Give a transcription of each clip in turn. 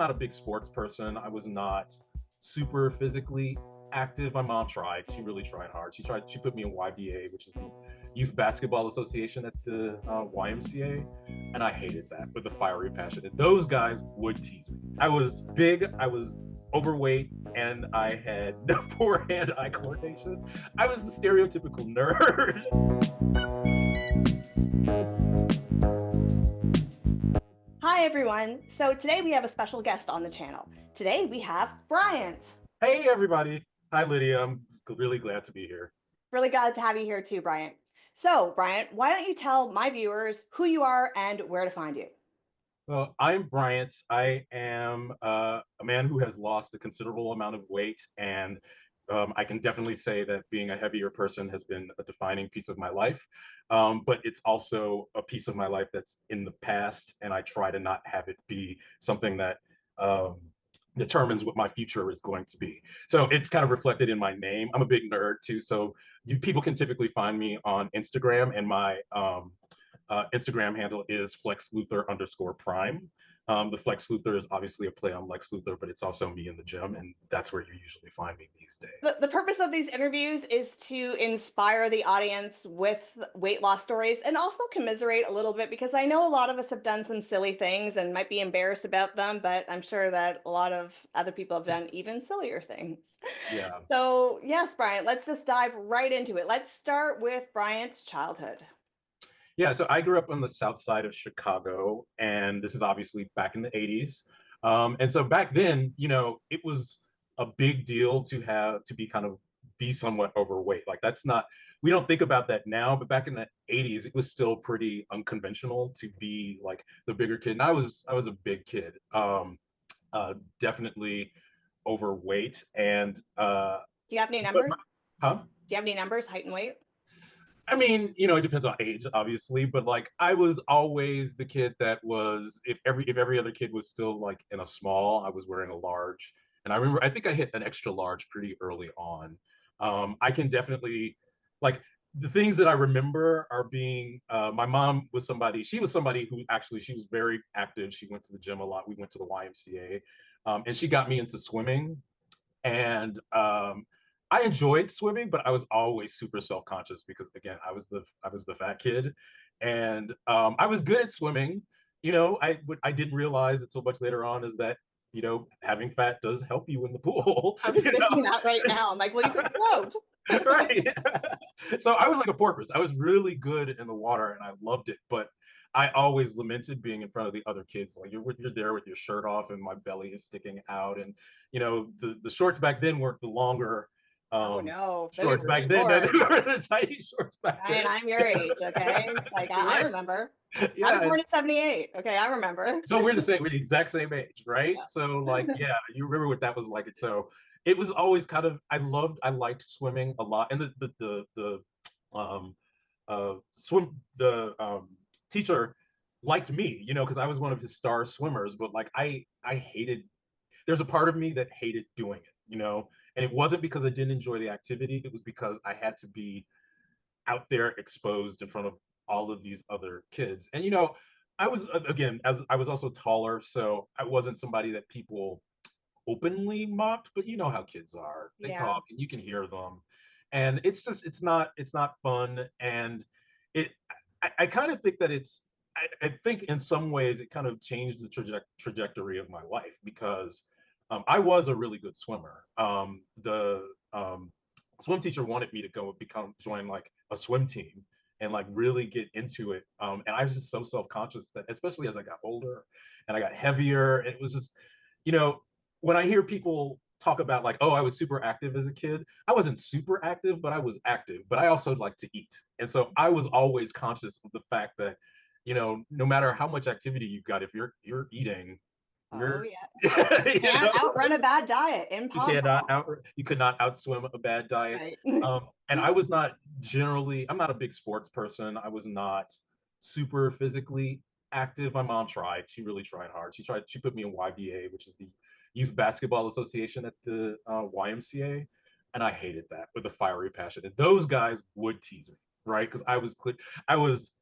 not a big sports person. I was not super physically active. My mom tried. She really tried hard. She put me in YBA, which is the Youth Basketball Association at the YMCA. And I hated that with a fiery passion. And those guys would tease me. I was big, I was overweight, and I had no poor hand eye coordination. I was the stereotypical nerd. Hi, everyone. So today we have a special guest on the channel. Today we have Bryant. Hey, everybody. Hi, Lydia. I'm really glad to be here. Really glad to have you here too, Bryant. So, Bryant, why don't you tell my viewers who you are and where to find you? Well, I'm Bryant. I am a man who has lost a considerable amount of weight, and I can definitely say that being a heavier person has been a defining piece of my life. But it's also a piece of my life that's in the past, and I try to not have it be something that um, determines what my future is going to be. So it's kind of reflected in my name. I'm a big nerd too, so people can typically find me on Instagram, and my Instagram handle is Flex Luthor underscore Prime. The Flex Luthor is obviously a play on Lex Luthor, but it's also me in the gym, and that's where you usually find me these The, days. the purpose of these interviews is to inspire the audience with weight loss stories and also commiserate a little bit because I know a lot of us have done some silly things and might be embarrassed about them, but I'm sure that a lot of other people have done even sillier things. Yeah. So, yes, Bryant, let's just dive right into it. Let's start with Bryant's childhood. Yeah, so I grew up on the south side of Chicago, and this is obviously back in the 80s. And so back then, it was a big deal to have to be kind of be somewhat overweight. Like that's not, we don't think about that now, but back in the 80s, it was still pretty unconventional to be like the bigger kid. And I was a big kid, definitely overweight. And Do you have any but numbers? huh? Do you have any numbers, height and weight? I mean, it depends on age, obviously, but like I was always the kid that was if every other kid was still like in a small, I was wearing a large. And I remember I think I hit an extra large pretty early on. I can definitely like the things that I remember are being my mom was somebody, she was somebody who actually she was very active. She went to the gym a lot. We went to the YMCA. And she got me into swimming. And I enjoyed swimming, but I was always super self conscious because again, I was the fat kid, and I was good at swimming. I didn't realize it so much later on is that having fat does help you in the pool. I was thinking that right now. I'm like, well, you could float. Right. So I was like a porpoise. I was really good in the water and I loved it, but I always lamented being in front of the other kids. Like you're there with your shirt off and my belly is sticking out, and the shorts back then weren't the longer Oh no, they shorts were back then. No, they short. were the tiny shorts back I mean, then. I'm your age, okay? Like I Right. remember. I was Yeah. born in 78. Okay, I remember. So we're the exact same age, right? Yeah. So like, yeah, you remember what that was like. And so it was always kind of I liked swimming a lot, and the swim the teacher liked me, because I was one of his star swimmers. But like I hated. There's a part of me that hated doing it, and it wasn't because I didn't enjoy the activity. It was because I had to be out there exposed in front of all of these other kids. And I was again as I was also taller, so I wasn't somebody that people openly mocked, but you know how kids are. They Yeah. talk and you can hear them. And it's not fun. And it I kind of think that I think in some ways it kind of changed the trajectory of my life because I was a really good swimmer. The swim teacher wanted me to go join like a swim team and like really get into it. And I was just so self-conscious that especially as I got older and I got heavier, it was just, you know, when I hear people talk about like, oh, I was super active as a kid, I wasn't super active, but I was active. But I also like to eat. And so I was always conscious of the fact that, no matter how much activity you've got, if you're eating, Oh you're yeah. you Can't know outrun a bad diet. Impossible. you could not outswim a bad diet. Right. And I'm not a big sports person. I was not super physically active. My mom tried. She really tried hard. She put me in YBA, which is the Youth Basketball Association at the YMCA. And I hated that with a fiery passion. And those guys would tease me, right? Because I was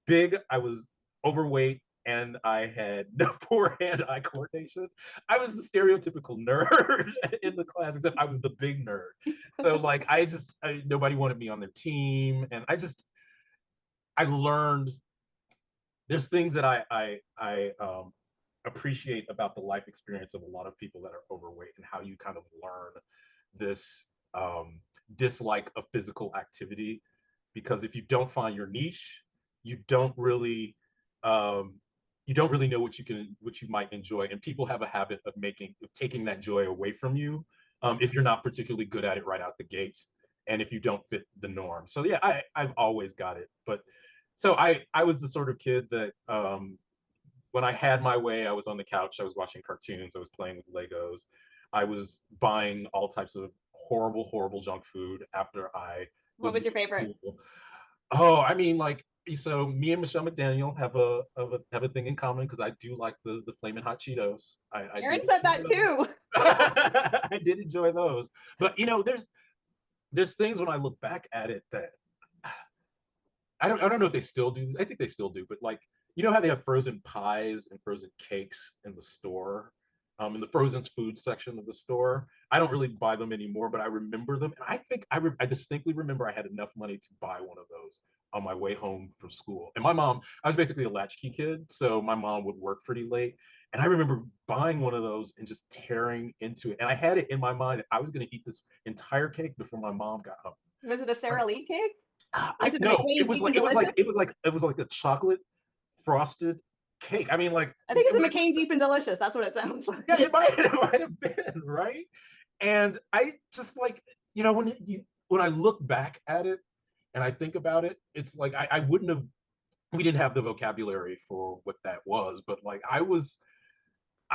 big, I was overweight, and I had no poor hand-eye coordination. I was the stereotypical nerd in the class, except I was the big nerd. So like nobody wanted me on their team, and I learned there's things that I appreciate about the life experience of a lot of people that are overweight and how you kind of learn this dislike of physical activity, because if you don't find your niche, you don't really um, you don't really know what you might enjoy, and people have a habit of taking that joy away from you if you're not particularly good at it right out the gate, and if you don't fit the norm. So yeah, I've always got it, but so I was the sort of kid that when I had my way, I was on the couch, I was watching cartoons, I was playing with Legos, I was buying all types of horrible, horrible junk food after I What would was your leave favorite? school. Oh, I mean, like, so me and Michelle McDaniel have a thing in common because I do like the flaming hot Cheetos. I Aaron did said enjoy that those. too. I did enjoy those, but there's things when I look back at it that I don't know if they still do this. I think they still do, but like you know how they have frozen pies and frozen cakes in the store, in the frozen food section of the store. I don't really buy them anymore, but I remember them, and I think I distinctly remember I had enough money to buy one of those on my way home from school. And my mom, I was basically a latchkey kid, so my mom would work pretty late. And I remember buying one of those and just tearing into it. And I had it in my mind that I was going to eat this entire cake before my mom got home. Was it a Sara Lee cake? Or was I it the no, McCain Deep and Delicious? it was like a chocolate frosted cake. I mean, like I think it's a McCain Deep and Delicious. That's what it sounds yeah, like. it might have been right. And I just like when I look back at it and I think about it, it's like I wouldn't have we didn't have the vocabulary for what that was, but like I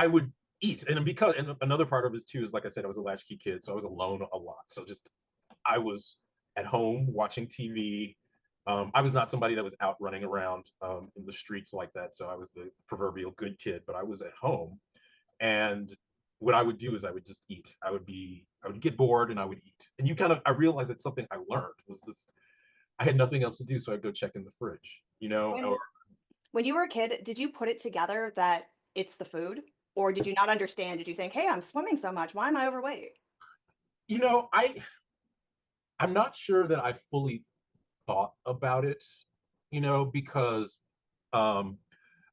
would eat, and another part of it too is like I said, I was a latchkey kid, so I was alone a lot. So just I was at home watching TV. I was not somebody that was out running around in the streets like that. So I was the proverbial good kid, but I was at home. And what I would do is I would just eat. I would get bored and I would eat. And I realized it's something I learned was just, I had nothing else to do. So I'd go check in the fridge, or, When when you were a kid, did you put it together that it's the food? Or did you not understand? Did you think, hey, I'm swimming so much. Why am I overweight? you know, I, I'm not sure that I fully thought about it, because um,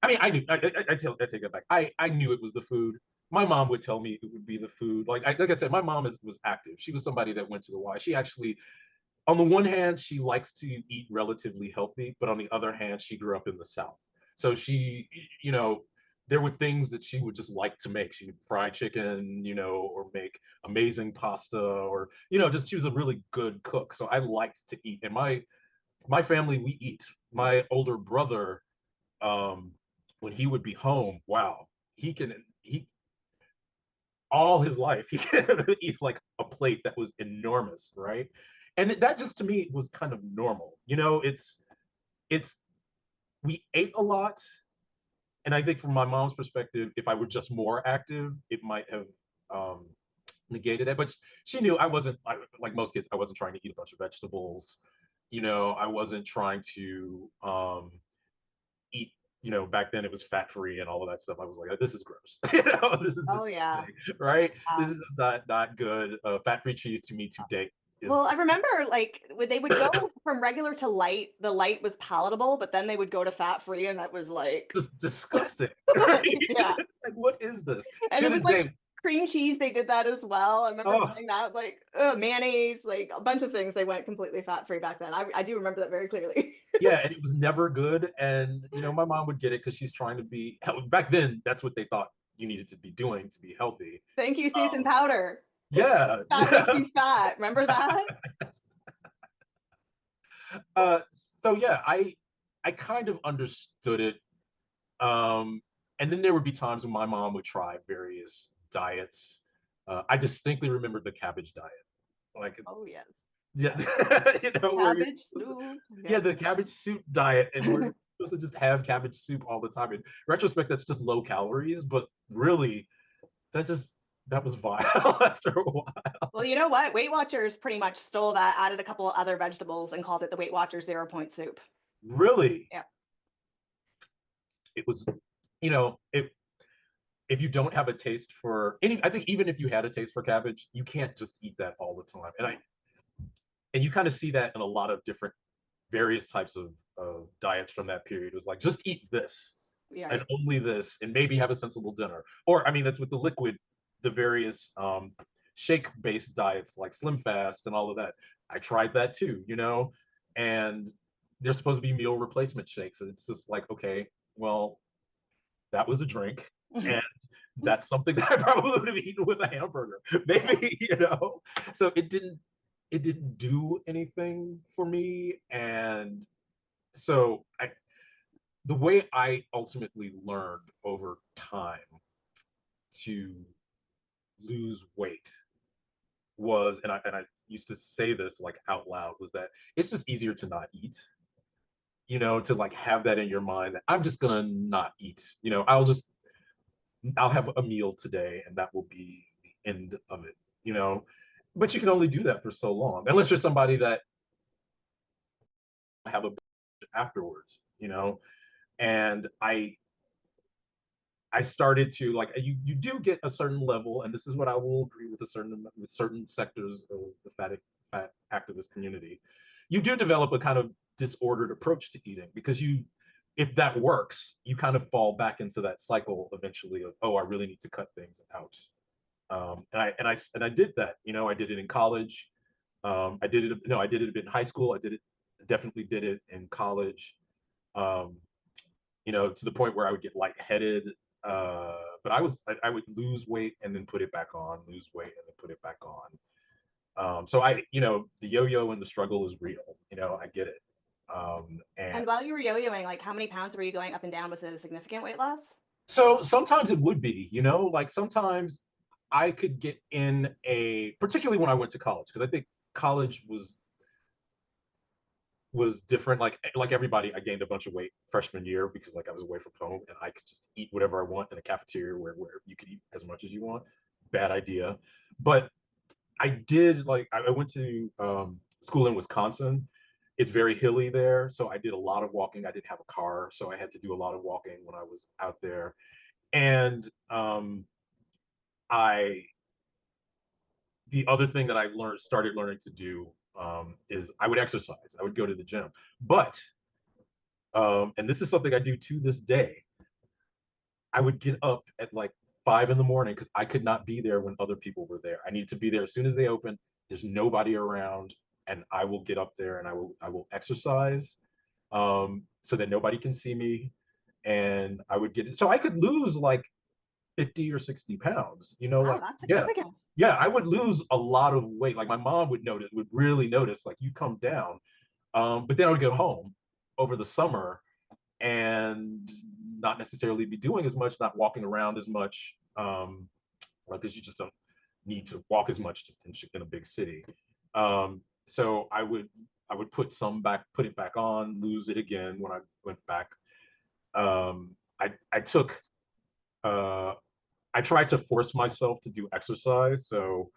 I mean, I knew. I take that back. I knew it was the food. My mom would tell me it would be the food. Like I said, my mom was active. She was somebody that went to the Y. She actually, on the one hand, she likes to eat relatively healthy, but on the other hand, she grew up in the South. So you know, there were things that she would just like to make. She would fry chicken, or make amazing pasta, or just she was a really good cook. So I liked to eat, and my family we eat. My older brother, um, when he would be home, wow, he all his life he can eat like a plate that was enormous, right? And that just to me was kind of normal. It's we ate a lot, and I think from my mom's perspective, if I were just more active, it might have um, negated it. But she knew like most kids, I wasn't trying to eat a bunch of vegetables. I wasn't trying to eat, back then it was fat free and all of that stuff. I was like, this is gross. This is Oh yeah. disgusting, right? This Yeah. is just not good. Fat free cheese to me today is Well, I remember like when they would go from regular to light, the light was palatable, but then they would go to fat free, and that was like, just disgusting. Right? yeah. It's like, what is this? And To it was this like day, cream cheese, they did that as well. I remember oh buying that, like mayonnaise, like a bunch of things. They went completely fat free back then. I do remember that very clearly. yeah, and it was never good. And my mom would get it because she's trying to be back then. That's what they thought you needed to be doing to be healthy. Thank you, Susan Um, Powder. yeah. Fat makes you fat. Remember that? So yeah, I kind of understood it. And then there would be times when my mom would try various diets. I distinctly remember the cabbage diet, like Oh yes. yeah, where you're Cabbage soup. yeah, Yeah. the cabbage soup diet, and where you're supposed to just have cabbage soup all the time. In retrospect, that's just low calories, but really, that was vile after a while. Well, you know what? Weight Watchers pretty much stole that, added a couple of other vegetables, and called it the Weight Watchers 0 Point Soup. Really, Yeah. it was, you know, if you don't have a taste for any, I think even if you had a taste for cabbage, you can't just eat that all the time. And you kind of see that in a lot of different various types of diets from that period. It was like, just eat this Yeah, and right. only this, and maybe have a sensible dinner. Or I mean, that's with the liquid, the various shake-based diets like Slim Fast and all of that. I tried that too, and there's supposed to be meal replacement shakes, and it's just like, okay, well, that was a drink, and that's something that I probably would have eaten with a hamburger, Yeah. maybe. So it didn't do anything for me, and so the way I ultimately learned over time to lose weight was, and I used to say this like out loud, was that it's just easier to not eat. To like have that in your mind that I'm just gonna not eat. I'll have a meal today and that will be the end of it. But you can only do that for so long, unless you're somebody that have a afterwards. And I started to like, you do get a certain level, and this is what I will agree with certain sectors of the fat activist community. You do develop a kind of disordered approach to eating, because if that works, you kind of fall back into that cycle eventually of, oh, I really need to cut things out. And I did that. I did it in college. I did it. No, I did it a bit in high school. Definitely did it in college. Um, to the point where I would get lightheaded. But I would lose weight and then put it back on, lose weight and then put it back on. So the yo-yo and the struggle is real. I get it. And And while you were yo-yoing, like how many pounds were you going up and down? Was it a significant weight loss? so sometimes it would be, like sometimes I could get particularly when I went to college, because I think college was different. Like everybody, I gained a bunch of weight freshman year because like I was away from home and I could just eat whatever I want in a cafeteria where you could eat as much as you want. Bad idea. But I did, like, I went to school in Wisconsin. It's very hilly there, so I did a lot of walking. I didn't have a car, so I had to do a lot of walking when I was out there. And I the other thing that I started learning to do, is I would exercise. I would go to the gym, but and this is something I do to this day. I would get up at like 5 in the morning because I could not be there when other people were there. I needed to be there as soon as they open. There's nobody around, and I will get up there and I will exercise, so that nobody can see me, and I would get it. So I could lose like 50 or 60 pounds. Wow, Like, that's yeah, significant. yeah, I would lose a lot of weight. Like my mom would really notice, like, you come down. But then I would go home over the summer and not necessarily be doing as much, not walking around as much, because you just don't need to walk as much just in a big city. So I would put it back on, lose it again when I went back. I took uh, I tried to force myself to do exercise. So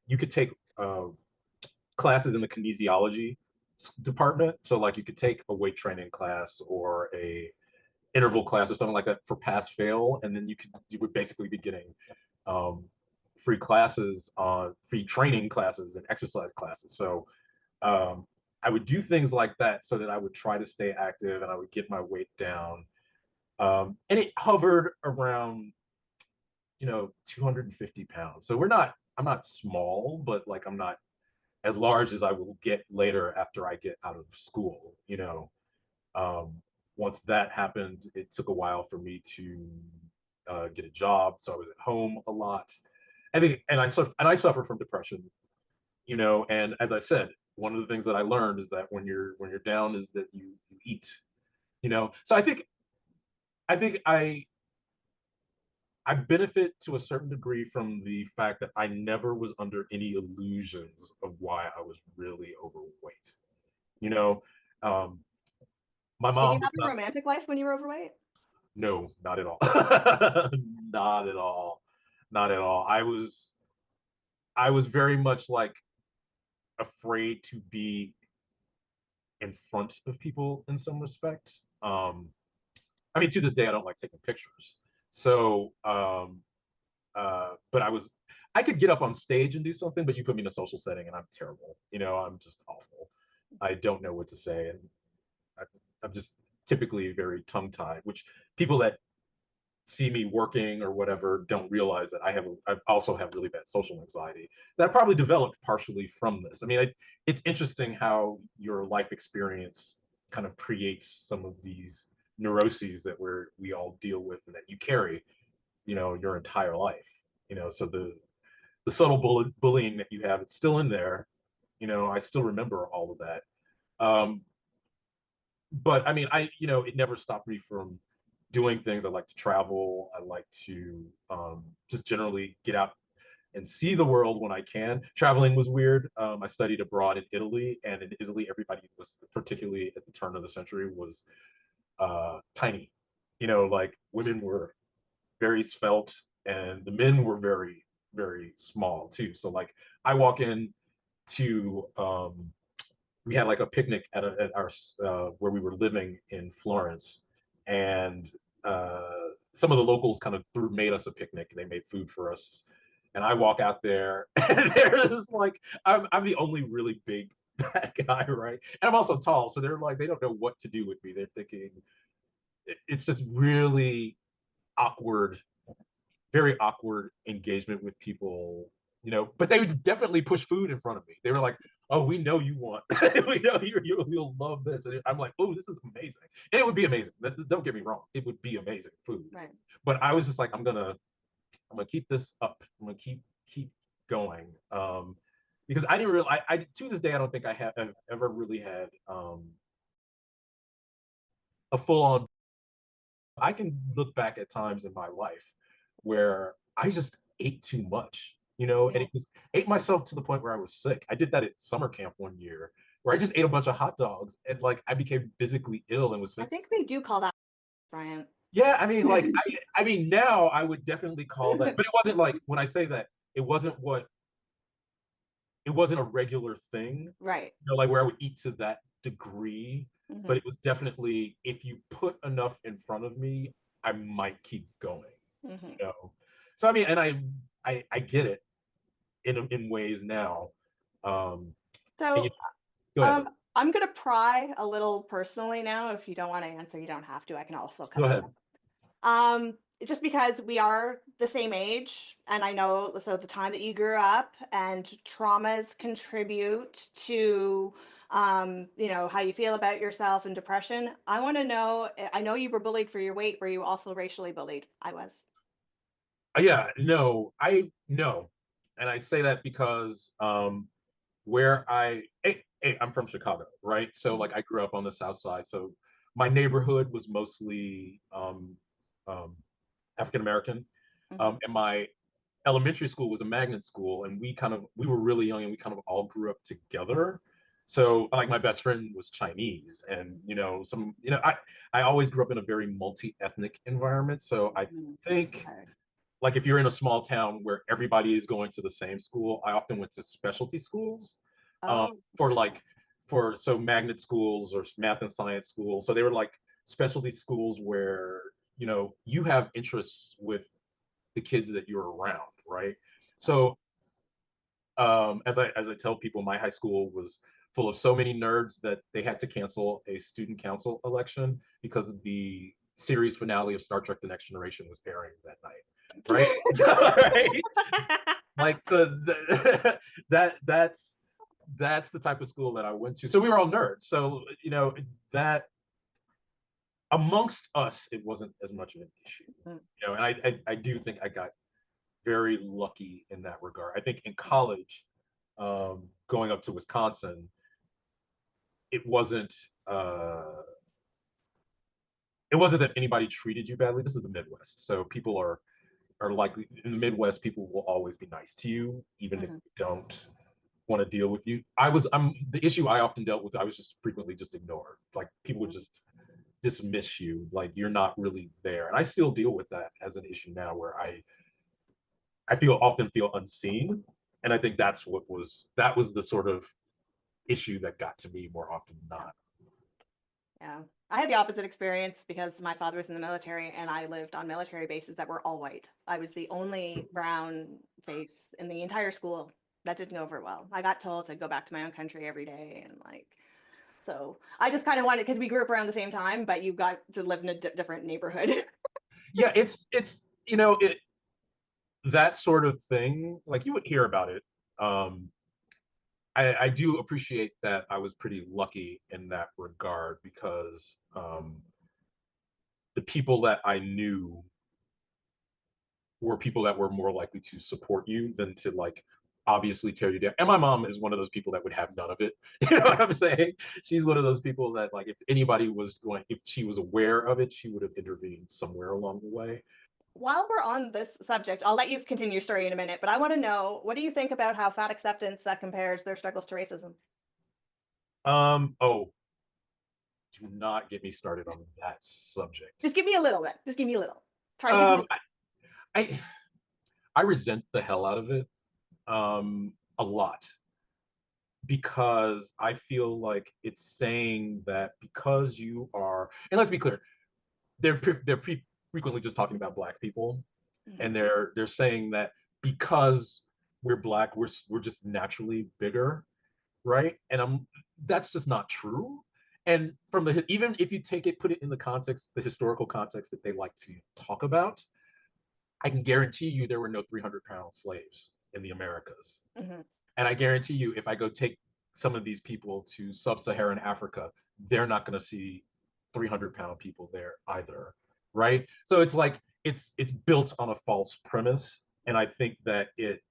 you could take classes in the kinesiology department. So like you could take a weight training class or a interval class or something like that for pass fail, and then you would basically be getting um, free training classes and exercise classes. So um, I would do things like that so that I would try to stay active and I would get my weight down. And it hovered around 250 pounds. So I'm not small, but like I'm not as large as I will get later after I get out of school. Um, Once that happened, it took a while for me to get a job, so I was at home a lot. And I suffer from depression. And as I said, one of the things that I learned is that when you're down is that you eat. So I think I benefit to a certain degree from the fact that I never was under any illusions of why I was really overweight. You know, um, my Did you mom have was a not. romantic life when you were overweight? No, not at all. Not at all. Not at all. I was very much like afraid to be in front of people in some respect. I mean, to this day, I don't like taking pictures. So, but I could get up on stage and do something, but you put me in a social setting and I'm terrible. I'm just awful. I don't know what to say. And I, I'm just typically very tongue tied, which people that see me working or whatever don't realize that I also have really bad social anxiety that I probably developed partially from this. I mean, it's interesting how your life experience kind of creates some of these neuroses that we all deal with and that you carry, your entire life. So the subtle bullying that you have, it's still in there. I still remember all of that. Um, but I mean, it never stopped me from doing things. I like to travel. I like to just generally get out and see the world when I can. Traveling was weird. I studied abroad in Italy, and in Italy, everybody was, particularly at the turn of the century, was tiny. Like women were very svelte, and the men were very, very small too. So like, I walk in to we had like a picnic at our where we were living in Florence, and some of the locals kind of made us a picnic. They made food for us, and I walk out there, and there's like I'm the only really big fat guy, right? And I'm also tall, so they're like they don't know what to do with me. They're thinking it's just really awkward, very awkward engagement with people, but they would definitely push food in front of me. They were like, oh, we know you want, we know you'll love this. And I'm like, oh, this is amazing. And it would be amazing. Don't get me wrong. It would be amazing food. Right. But I was just like, I'm gonna keep this up. I'm gonna keep going. Because I didn't really, I to this day, I don't think I've ever really had a full on. I can look back at times in my life where I just ate too much, and Yeah. it was ate myself to the point where I was sick. I did that at summer camp one year where I just ate a bunch of hot dogs and like I became physically ill and was I sick. think they do call that Bryant. Yeah, I mean, like I mean now I would definitely call that, but it wasn't like when I say that it wasn't what it wasn't a regular thing, Right. like where I would eat to that degree, but Hmm. it was definitely if you put enough in front of me, I might keep going, you Hmm. know. So I mean, and I get it in ways now. And So, go ahead. I'm gonna pry a little personally now. If you don't want to answer, you don't have to. I can also Go cut this ahead. out. Just because we are the same age, and I know so the time that you grew up and traumas contribute to how you feel about yourself and depression. I want to know, I know you were bullied for your weight. Were you also racially bullied? I was. Yeah, no, I no, and I say that because where I'm from Chicago, right? So Mhm, like I grew up on the South Side, so my neighborhood was mostly um, African American, mhm, and my elementary school was a magnet school, and we were really young, and we kind of all grew up together. So like my best friend was Chinese, and I always grew up in a very multi-ethnic environment. So I mhm. think Okay. like if you're in a small town where everybody is going to the same school, I often went to specialty schools um, Oh, for like for so magnet schools or math and science schools. So they were like specialty schools where you have interests with the kids that you're around, right? gotcha. So as I tell people, my high school was full of so many nerds that they had to cancel a student council election because the series finale of Star Trek: The Next Generation was airing that night, right? Right? Like so, that's the type of school that I went to. So we were all nerds. So that amongst us, it wasn't as much of an issue. Mm, And I do think I got very lucky in that regard. I think in college, going up to Wisconsin, it wasn't uh, it wasn't that anybody treated you badly. This is the Midwest, so people are likely in the Midwest. People will always be nice to you, even if mhm, they don't want to deal with you. I'm the issue I often dealt with. I was just frequently just ignored. Like people would mhm. just dismiss you, like you're not really there. And I still deal with that as an issue now, where I often feel unseen, and I think that was the sort of issue that got to me more often than Yeah. not. Yeah. I had the opposite experience because my father was in the military and I lived on military bases that were all white. I was the only brown face in the entire school. That didn't go over well. I got told to go back to my own country every day and like so I just kind of wanted because we grew up around the same time, but you got to live in a different neighborhood. Yeah, it's that sort of thing. Like you would hear about it. Um, I do appreciate that I was pretty lucky in that regard because the people that I knew were people that were more likely to support you than to like obviously tear you down. And my mom is one of those people that would have none of it. You know what I'm saying? She's one of those people that like if anybody was going, if she was aware of it, she would have intervened somewhere along the way. While we're on this subject, I'll let you continue your story in a minute, but I want to know what do you think about how fat acceptance compares their struggles to racism? Oh, do not get me started on that subject. Just give me a little bit. Just give me a little. Try to give Um, me. I I resent the hell out of it a lot because I feel like it's saying that because you are, and let's be clear, they're frequently just talking about black people, Mhm. and they're saying that because we're black, we're just naturally bigger, right? And that's just not true. And from the even if you take it, put it in the context, the historical context that they like to talk about, I can guarantee you there were no 300-pound slaves in the Americas. Mhm. And I guarantee you, if I go take some of these people to sub-Saharan Africa, they're not going to see 300-pound people there either, right? So it's like it's built on a false premise, and I think that it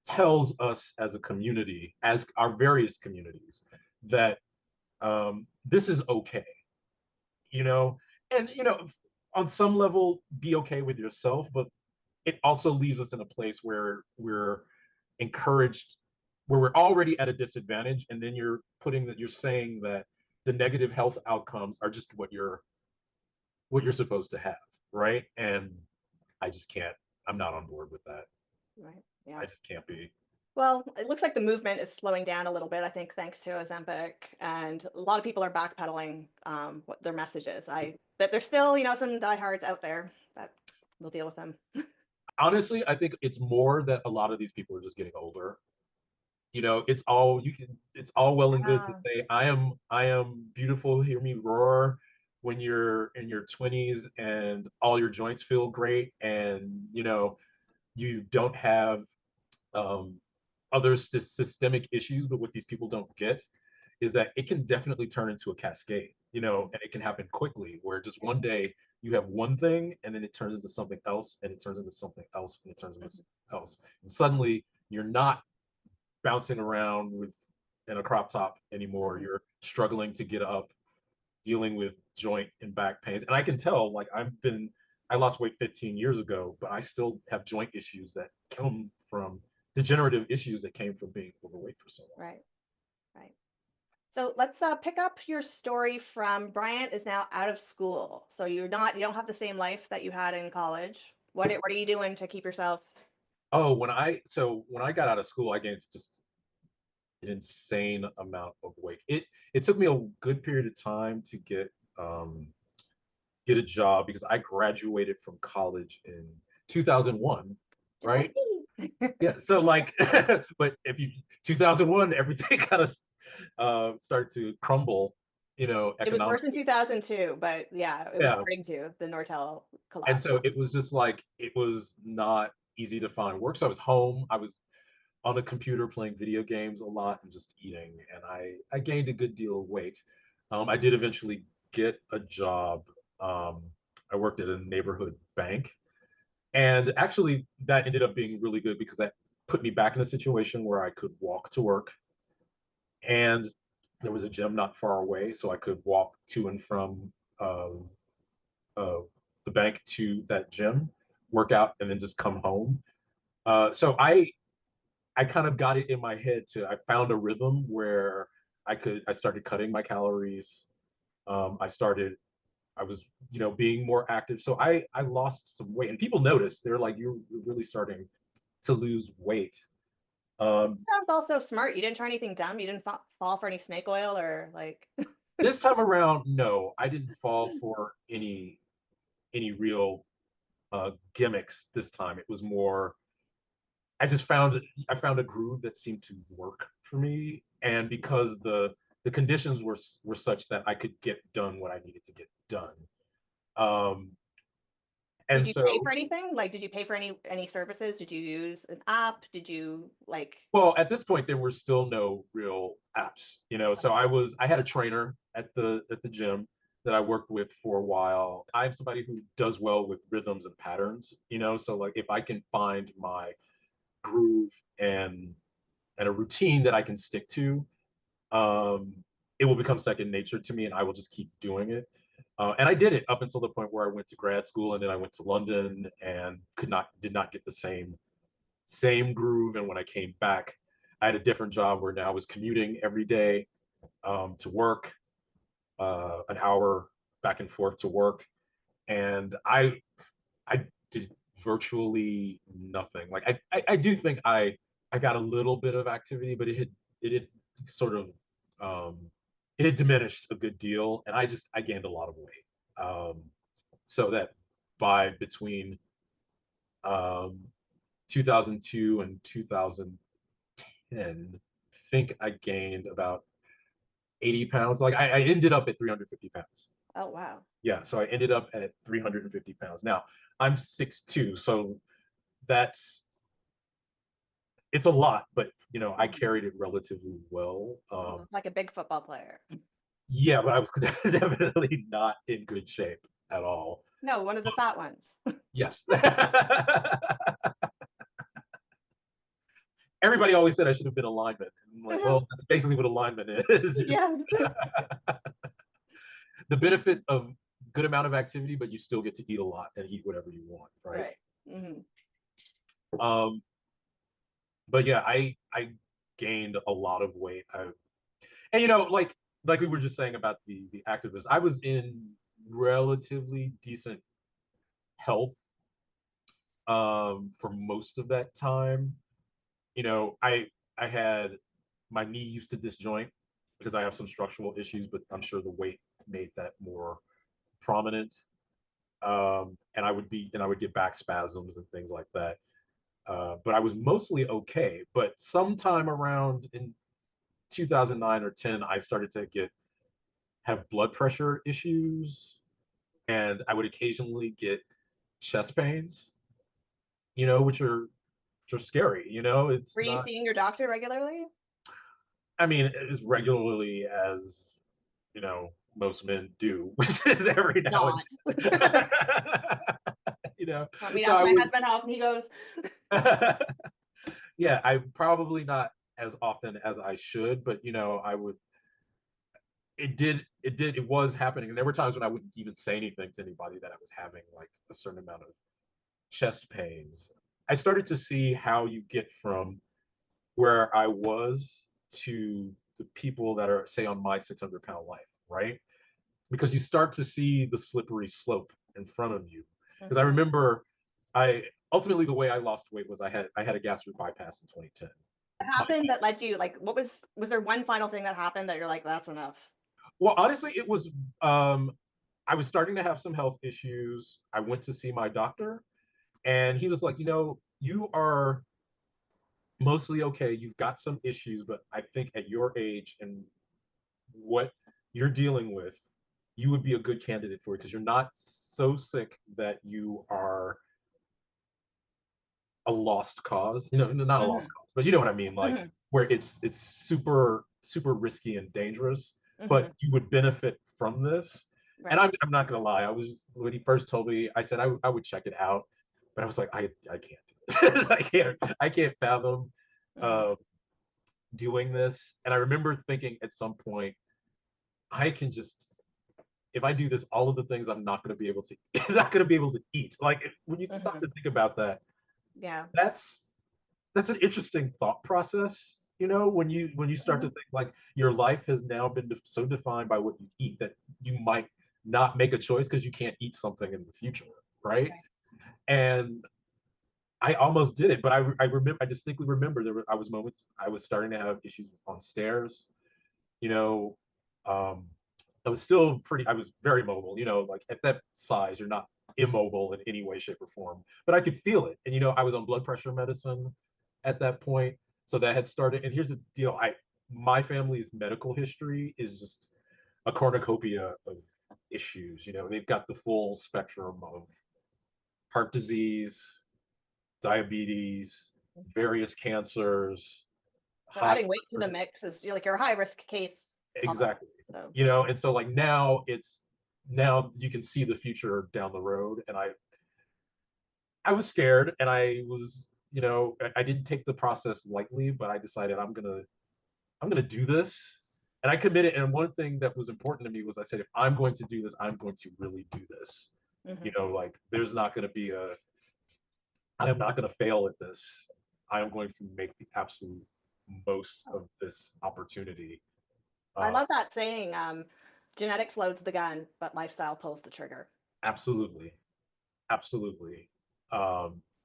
tells us as a community, as our various communities, that this is okay, you know, and on some level, be okay with yourself, but it also leaves us in a place where we're encouraged, where we're already at a disadvantage, and then you're saying that the negative health outcomes are just what you're supposed to have, right? And I just can't. I'm not on board with that. Right. Yeah. I just can't be. Well, it looks like the movement is slowing down a little bit, I think, thanks to Ozempic, and a lot of people are backpedaling what their message is. But there's still, some diehards out there that we'll deal with them. Honestly, I think it's more that a lot of these people are just getting older. It's all well and good to Yeah. say I am beautiful, hear me roar when you're in your 20s and all your joints feel great, and you don't have um, other systemic issues. But what these people don't get is that it can definitely turn into a cascade, and it can happen quickly, where just one day you have one thing, and then it turns into something else, and it turns into something else, and it turns into Mhm. something else. And suddenly you're not bouncing around with in a crop top anymore. Mhm. You're struggling to get up, dealing with joint and back pains. And I can tell, like I lost weight 15 years ago, but I still have joint issues that come from degenerative issues that came from being overweight for so long. Right. Right. So let's pick up your story from Bryant is now out of school. So you don't have the same life that you had in college. What are you doing to keep yourself? Oh, when I got out of school, I gained just an insane amount of weight. It took me a good period of time to get a job because I graduated from college in 2001, Just like right? me. Yeah, so like, but if you 2001, everything kind of started to crumble, It was worse in economically. 2002, but yeah, it was Yeah, starting to. The Nortel and collapse. so it was just like it was not easy to find work. So I was home. I was on a computer playing video games a lot and just eating, and I gained a good deal of weight. I did eventually get a job. I worked at a neighborhood bank, and actually that ended up being really good because that put me back in a situation where I could walk to work, and there was a gym not far away, so I could walk to and from um, uh, the bank to that gym, work out, and then just come home. So I kind of got it in my head to I found a rhythm where I started cutting my calories. I was being more active. So I lost some weight, and people noticed. They're like, you're really starting to lose weight. Um, Sounds also smart. You didn't try anything dumb. You didn't fall for any snake oil or like. This time around, no, I didn't fall for any real gimmicks this time. It was more I just found I found a groove that seemed to work for me, and because the conditions were such that I could get done what I needed to get done. Um, Did and you pay so, for anything? Like, did you pay for any services? Did you use an app? Did you like well, at this point, there were still no real apps, you know. So I had a trainer at the gym that I worked with for a while. I'm somebody who does well with rhythms and patterns, you know. So like if I can find my groove and a routine that I can stick to, um, it will become second nature to me, and I will just keep doing it. And I did it up until the point where I went to grad school, and then I went to London, and did not get the same groove. And when I came back, I had a different job where now I was commuting every day to work, an hour back and forth to work, and I did virtually nothing. Like I do think I got a little bit of activity, but it had sort of um, it had diminished a good deal, and I gained a lot of weight. So that by between um, 2002 and 2010, I think I gained about 80 pounds. Like I ended up at 350 pounds. oh wow. Yeah, so I ended up at 350 pounds. Now I'm 6'2", so that's it's a lot, but you know, I Mhm. carried it relatively well. Like a big football player. Yeah, but I was definitely not in good shape at all. No, one of the fat ones. Yes. Everybody always said I should have been a lineman. And I'm like, well, that's basically what a lineman is. Yes. The benefit of good amount of activity, but you still get to eat a lot and eat whatever you want, right? Right. Hmm. Um, but yeah, I gained a lot of weight. And you know, like we were just saying about the activists, I was in relatively decent health for most of that time. You know, I had my knee used to disjoint because I have some structural issues, but I'm sure the weight made that more prominent. And I would get back spasms and things like that. But I was mostly okay. But sometime around in 2009 or 10, I started to have blood pressure issues, and I would occasionally get chest pains, you know, which are scary. You know, it's Were you not. seeing your doctor regularly? I mean, as regularly as you know most men do, which is every now and Not. then. You know, Let me so ask I my would. husband how often he goes. Yeah, I probably not as often as I should, but you know, I would. It was happening, and there were times when I wouldn't even say anything to anybody that I was having like a certain amount of chest pains. I started to see how you get from where I was to the people that are, say, on my 600-pound life, right? Because you start to see the slippery slope in front of you. Because I Mhm. remember, I ultimately the way I lost weight was I had a gastric bypass in 2010. What My, happened that led you like was there one final thing that happened that you're like, that's enough? well, honestly, it was I was starting to have some health issues. I went to see my doctor, and he was like, you know, you are mostly okay. You've got some issues, but I think at your age and what you're dealing with, you would be a good candidate for it because you're not so sick that you are a lost cause. You know, not a lost Mhm. cause, but you know what I mean. Like Mhm. where it's super risky and dangerous, but Mhm. you would benefit from this. And Right. I'm not gonna lie. I was when he first told me, I said I would check it out, but I was like I can't do this. I can't fathom Mhm. uh, doing this. And I remember thinking at some point, I can just if I do this, all of the things I'm not going to be able to not going to be able to eat. Like when you start Mhm. to think about that, Yeah. that's that's an interesting thought process. You know, when you start to Mhm. think like your life has now been so defined by what you eat that you might not make a choice because you can't eat something in the future, right? Right. And I almost did it, but I remember I distinctly remember I was moments I was starting to have issues on stairs. You know, um, I was very mobile, like at that size, you're not immobile in any way, shape, or form, but I could feel it. And, I was on blood pressure medicine at that point. So that had started. And here's the deal. My family's medical history is just a cornucopia of issues. They've got the full spectrum of heart disease, diabetes, various cancers, So high adding weight to the blood. mix is you're a high risk case already. Exactly. So And so like now you can see the future down the road. And I was scared, and I didn't take the process lightly, but I decided I'm gonna do this. And I committed. And one thing that was important to me was I said, if I'm going to do this, I'm going to really do this. mhm. Like there's not going to be I am not going to fail at this. I am going to make the absolute most of this opportunity. I Uh, love that saying, genetics loads the gun, but lifestyle pulls the trigger. Absolutely. Absolutely.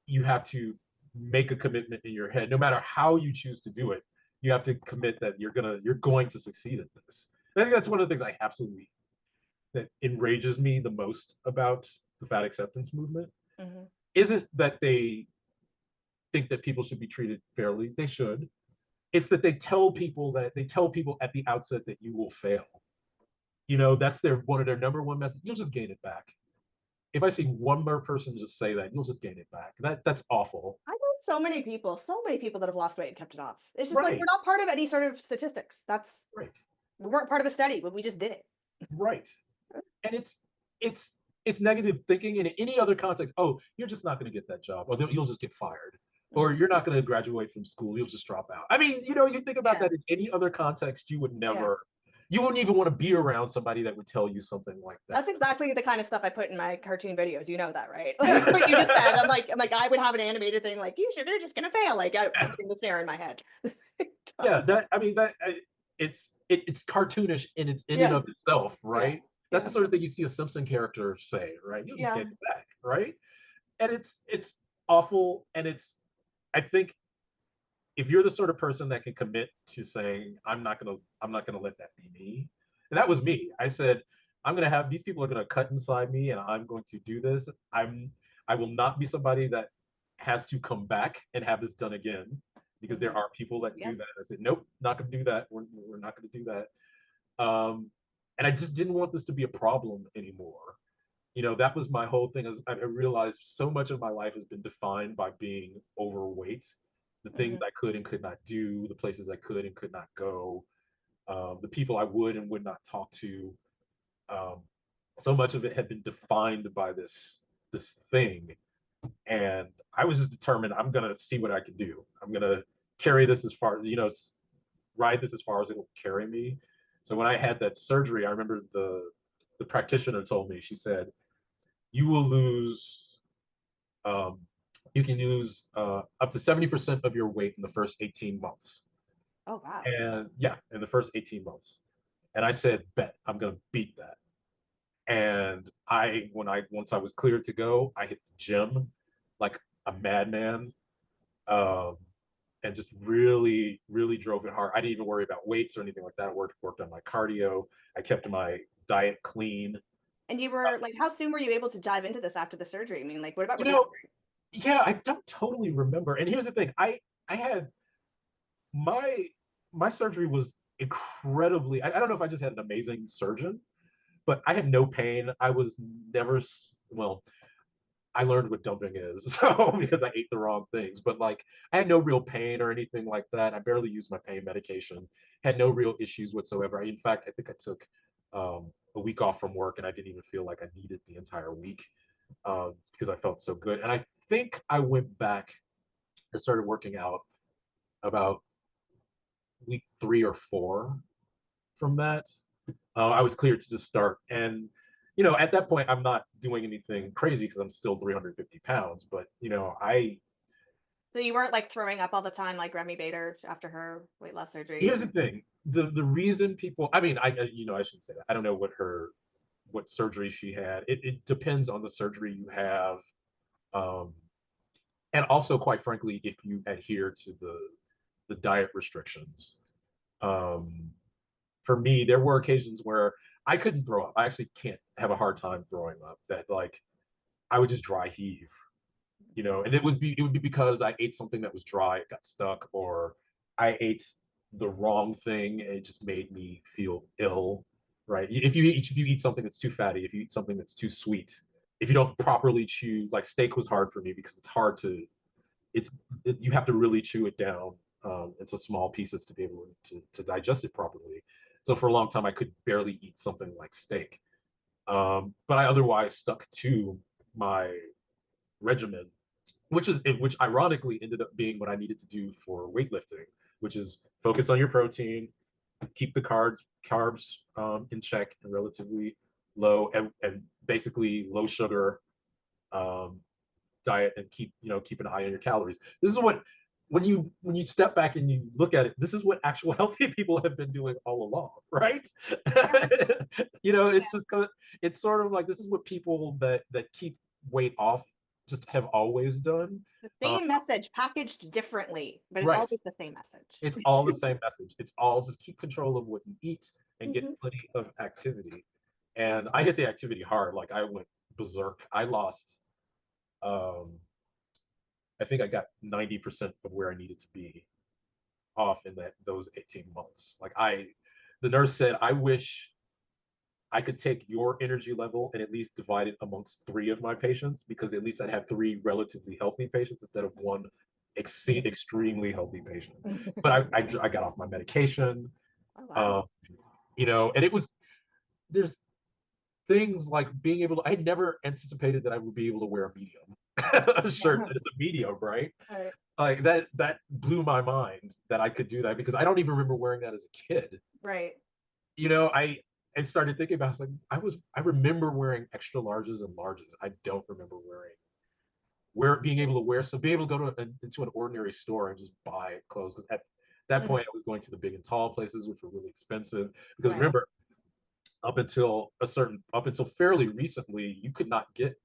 You have to make a commitment in your head, no matter how you choose to do it. You have to commit that you're going to succeed at this. And I think that's one of the things I absolutely that enrages me the most about the fat acceptance movement. Mhm. Isn't that they think that people should be treated fairly? They should. It's that they tell people at the outset that you will fail. That's their one of their number one message. You'll just gain it back. If I see one more person just say that, you'll just gain it back. That's awful. I know so many people that have lost weight and kept it off. It's just like we're Right, not part of any sort of statistics. right, We weren't part of a study, but we just did it. right. And it's it's negative thinking in any other context. Oh, you're just not going to get that job, or you'll just get fired, or Mhm. you're not going to graduate from school. You'll just drop out. I mean, you think about Yeah, that in any other context, yeah. you wouldn't even want to be around somebody that would tell you something like that. That's exactly the kind of stuff I put in my cartoon videos. You know that, right? Like what you just said. I'm like, I would have an animated thing like, you should, they're just gonna fail. Like I'm putting the snare in my head. Yeah, that I mean that it's cartoonish in and Yeah, of itself, yeah, right? That's the yeah, sort of thing you see a Simpson character say, right? You'll just get yeah. it back, right? And it's awful, and I think if you're the sort of person that can commit to saying I'm not gonna let that be me, and that was me. I said I'm gonna have these people are gonna cut inside me, and I'm going to do this. I will not be somebody that has to come back and have this done again, because there Hmm. are people that do that. Yes. I said nope, not gonna do that. We're not gonna do that. And I just didn't want this to be a problem anymore. That was my whole thing. I realized so much of my life has been defined by being overweight, the things Hmm. I could and could not do, the places I could and could not go, the people I would and would not talk to. Um, so much of it had been defined by this thing, and I was just determined. I'm gonna see what I can do. I'm gonna carry this as far, ride this as far as it will carry me. So when I had that surgery, I remember the practitioner told me. She said, "You will lose um, you can lose up to 70% of your weight in the first 18 months." Oh wow. And yeah, in the first 18 months. And I said, bet, I'm going to beat that. And once I was cleared to go, I hit the gym like a madman, um, and just really, really drove it hard. I didn't even worry about weights or anything like that. I worked on my cardio. I kept my diet clean. And you were like, how soon were you able to dive into this after the surgery? I mean, like, what about You recovery? know, yeah, I don't totally remember. And here's the thing: I had my my surgery was incredibly. I don't know if I just had an amazing surgeon, but I had no pain. I was never well. I learned what dumping is, so because I ate the wrong things. But like, I had no real pain or anything like that. I barely used my pain medication. Had no real issues whatsoever. In fact, I think I took a week off from work, and I didn't even feel like I needed the entire week, because I felt so good. And I think I went back and started working out about week 3 or 4 from that. I was cleared to just start. And, at that point, I'm not doing anything crazy because I'm still 350 pounds. But, So you weren't like throwing up all the time like Remy Bader after her weight loss surgery. here's the thing. The reason people, I mean, I shouldn't say that. I don't know what surgery she had. It depends on the surgery you have. Um, and also, quite frankly, if you adhere to the diet restrictions. Um, for me, there were occasions where I couldn't throw up. I actually can't have a hard time throwing up. That like I would just dry heave, and it would be because I ate something that was dry, it got stuck, or I ate the wrong thing and it just made me feel ill, right? If you eat something that's too fatty, if you eat something that's too sweet, if you don't properly chew, like steak was hard for me because it's hard to it's you have to really chew it down into small pieces to be able to digest it properly. So for a long time, I could barely eat something like steak. But I otherwise stuck to my regimen, which ironically ended up being what I needed to do for weightlifting, which is focus on your protein, keep the carbs in check and relatively low, and basically low sugar um, diet, and keep an eye on your calories. This is what when you step back and you look at it, this is what actual healthy people have been doing all along, right? Yeah. It's just it's sort of like this is what people that keep weight off just have always done. The Uh, same message packaged differently, but it's right. always the same message. It's all the same message. It's all just keep control of what you eat and get Hmm. plenty of activity. Yeah. And I hit the activity hard. Like I went berserk. I lost um I think I got 90% of where I needed to be off in those 18 months. The nurse said, I wish I could take your energy level and at least divide it amongst three of my patients, because at least I'd have three relatively healthy patients instead of one extremely healthy patient. But I got off my medication, Oh wow. uh, and there's things like being able to, I never anticipated that I would be able to wear a medium, a shirt Yeah. that is a medium, right? All right. Like that blew my mind that I could do that, because I don't even remember wearing that as a kid. Right. You know, I started thinking about it, I was like I remember wearing extra larges and larges. I don't remember being able to wear, so being able to go into an ordinary store and just buy clothes, because at that Mhm. point I was going to the big and tall places, which were really expensive. Because Right. remember, up until fairly recently, you could not get,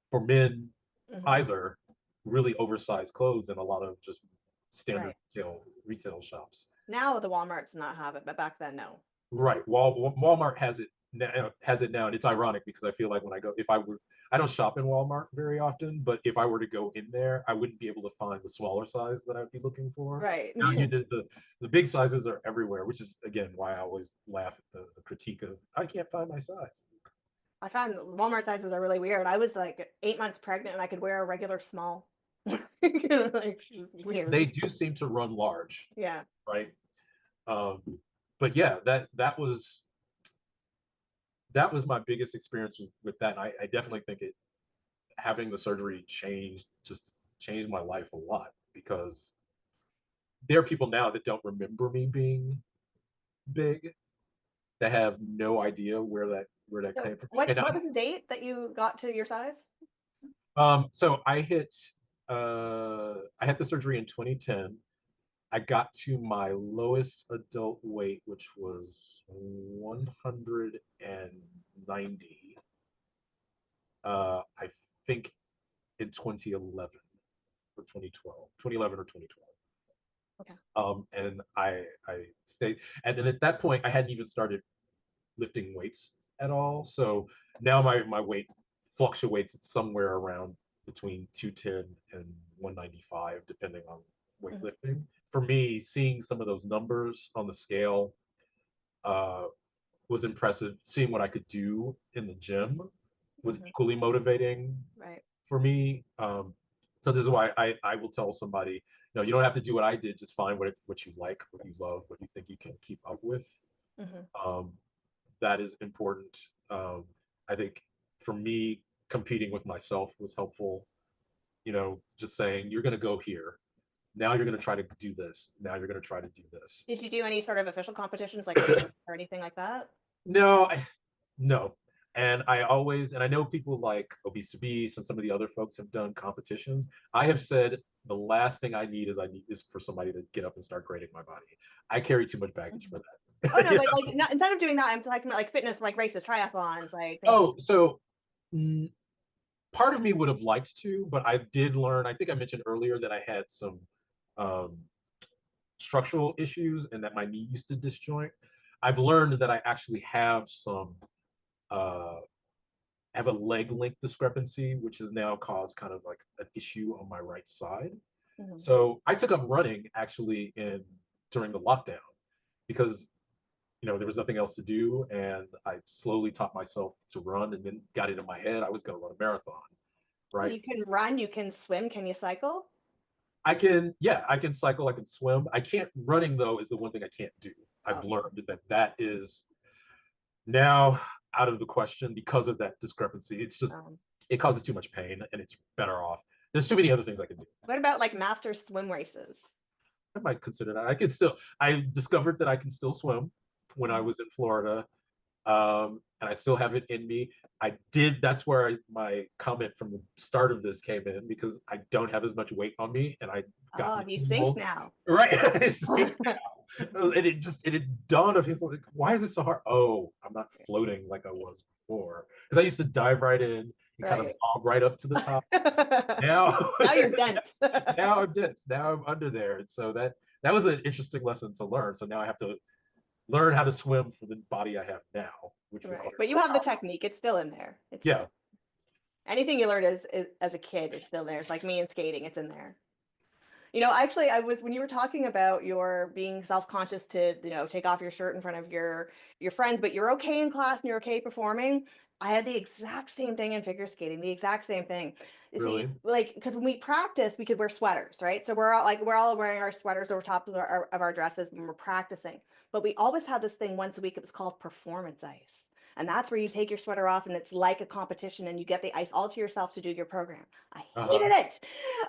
for men Hmm. either, really oversized clothes in a lot of just standard Right. retail shops. Now the Walmarts not have it, but back then no. Right. Walmart has it now, and it's ironic because I feel like when I go, if I were, I don't shop in Walmart very often, but if I were to go in there, I wouldn't be able to find the smaller size that I'd be looking for. Right. Now the big sizes are everywhere, which is again why I always laugh at the critique of I can't find my size. I find Walmart sizes are really weird. I was like 8 months pregnant and I could wear a regular small. Like it's weird. They do seem to run large, Yeah. right? Um, but yeah, that was my biggest experience with that. I definitely think it having the surgery changed my life a lot, because there are people now that don't remember me being big, that have no idea where that So came from. what And what was the date that you got to your size? so I had the surgery in 2010. I got to my lowest adult weight, which was 190. I think in 2011 or 2012, 2011 or 2012. Okay. And I stayed, and then at that point I hadn't even started lifting weights at all. So now my weight fluctuates. It's somewhere around between 210 and 195, depending on Mhm. weightlifting. For me, seeing some of those numbers on the scale uh, was impressive. Seeing what I could do in the gym was Mhm. equally motivating Right. for me. So this is why I will tell somebody, you don't have to do what I did. Just find what you like, what you love, what you think you can keep up with. Hmm. Um, that is important. I think for me, competing with myself was helpful. Just saying you're going to go here. Now you're going to try to do this. Now you're going to try to do this. Did you do any sort of official competitions like weight or anything like that? No, no. And I know people like Obese to Beast and some of the other folks have done competitions. I have said the last thing I need is for somebody to get up and start grading my body. I carry too much baggage for Mhm. Oh that. no, but like not, instead of doing that, I'm talking about like fitness, like races, triathlons, like things. Oh, so mm, part of me would have liked to, but I did learn. I think I mentioned earlier that I had some um, structural issues and that my knee used to disjoint. I've learned that I actually have some uh have a leg length discrepancy, which has now caused kind of like an issue on my right side. Mhm. So I took up running actually in during the lockdown because there was nothing else to do, and I slowly taught myself to run, and then got it in my head I was going to run a marathon. Right? You can run, you can swim, can you cycle? Yeah, I can cycle, I can swim. I can't running though is the one thing I can't do. I've Oh, learned that is now out of the question because of that discrepancy. It's just um, it causes too much pain, and it's better off. There's too many other things I can do. what about like master swim races? I might consider that. I discovered that I can still swim when I Mhm. was in Florida, and I still have it in me. That's where my comment from the start of this came in, because I don't have as much weight on me, and I've Oh, gotten do you sink old. now? Right? And it dawned of his like, why is it so hard? Oh, I'm not floating like I was before, because I used to dive right in and kind of Right. bob right up to the top. Now, Now you're dense. now I'm dense. Now I'm under there, and so that was an interesting lesson to learn. So now I have to learn how to swim for the body I have now, which Right. requires But you more have the power. technique. It's still in there. It's Yeah, still anything you learned as a kid, it's still there. It's like me and skating, it's in there. Actually, I was when you were talking about your being self-conscious to, take off your shirt in front of your friends, but you're okay in class and you're okay performing. I had the exact same thing in figure skating, the exact same thing. You see, really. like, because when we practice, we could wear sweaters, right? So we're all wearing our sweaters over top of our dresses when we're practicing. But we always had this thing once a week. It was called performance ice. And that's where you take your sweater off and it's like a competition and you get the ice all to yourself to do your program. I hated Uh it.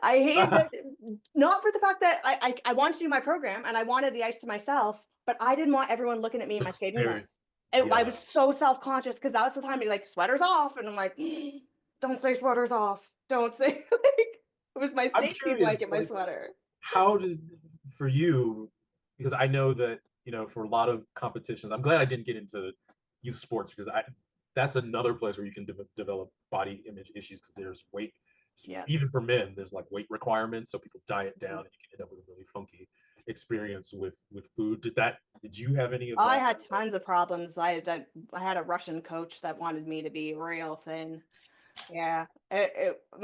I hated huh. it, not for the fact that I wanted to do my program and I wanted the ice to myself, but I didn't want everyone looking at me in my skating Serious. dress. I Yeah, was so self-conscious because that was the time to be like, sweaters off. And I'm like, don't say sweaters off. Don't say like it was my I'm safety curious. blanket, my Like, sweater. how did for you? Because I know that for a lot of competitions, I'm glad I didn't get into youth sports, because I that's another place where you can develop body image issues, because there's weight. Yes. Even for men, there's like weight requirements, so people diet down, Mhm. and you can end up with a really funky experience with food. Did you have any of I that? had tons of problems. I had a Russian coach that wanted me to be real thin. Yeah. And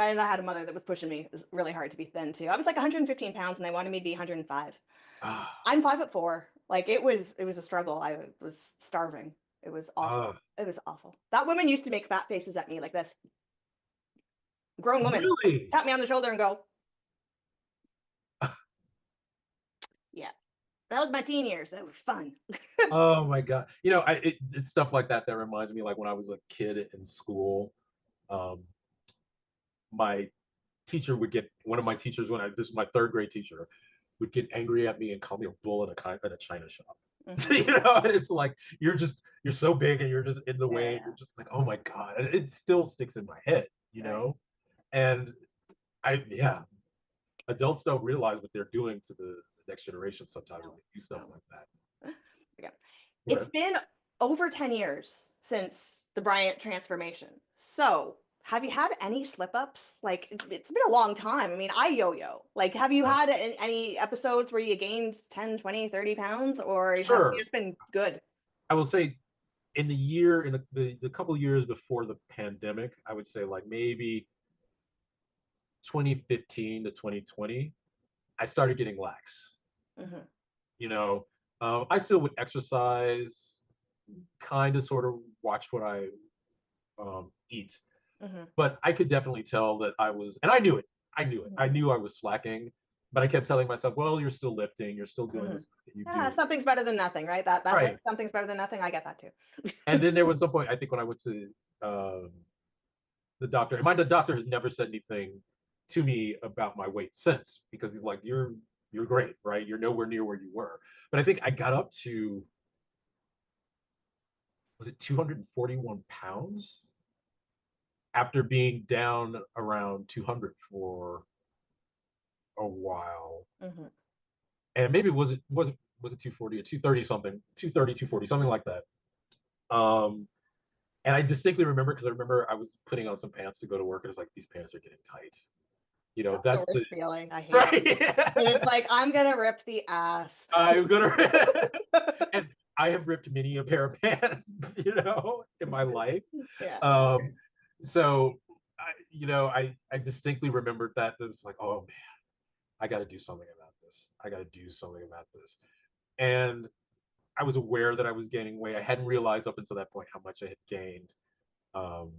I had a mother that was pushing me. It was really hard to be thin too. I was like 115 pounds and they wanted me to be 105. Ah, I'm 5'4". Like it was a struggle. I was starving. It was awful. ah, It was awful. That woman used to make fat faces at me like this. Grown woman. really? Tap me on the shoulder and go, yeah. That was my teen years. That was fun. Oh my God. It's stuff like that that reminds me, like when I was a kid in school. Um, my teacher would get one of my teachers when I this is my third grade teacher would get angry at me and call me a bull in a china shop. Hmm. And it's like you're so big and you're just in the way, and you're Yeah. just like, oh my God. And it still sticks in my head, Right. And yeah, adults don't realize what they're doing to the next generation sometimes when No. they do stuff No. like that. Yeah. It's Okay. been over 10 years since the Bryant transformation. So, have you had any slip ups? Like, it's been a long time. I mean, I yo yo. Like, have you Uh, had any episodes where you gained 10, 20, 30 pounds, or have you sure. just been good? I will say in the couple of years before the pandemic, I would say like maybe 2015 to 2020, I started getting lax. Hmm. You know, I still would exercise, kind of sort of watch what I eat, Hmm. but I could definitely tell that I was, and I knew it. I knew it. Hmm. I knew I was slacking, but I kept telling myself, "Well, you're still lifting. You're still doing Hmm. the stuff that you Yeah, do." something's better than nothing, right? That Right. something's better than nothing. I get that too. And then there was some point, I think, when I went to the doctor, and the doctor has never said anything to me about my weight since, because he's like, "You're great, right? You're nowhere near where you were." But I think I got up to, was it 241 pounds after being down around 200 for a while. Hmm. And maybe was it 240 or 230 something, 230, 240, something like that. Um, and I distinctly remember, because I remember I was putting on some pants to go to work, and it's like, these pants are getting tight. That's the That's the worst feeling. I hate it. right. And it's like, I'm gonna rip the ass. I'm gonna and I have ripped many a pair of pants, in my life. Yeah. Um, so I distinctly remembered that it's like, oh man, I got to do something about this. I got to do something about this. And I was aware that I was gaining weight. I hadn't realized up until that point how much I had gained. Um,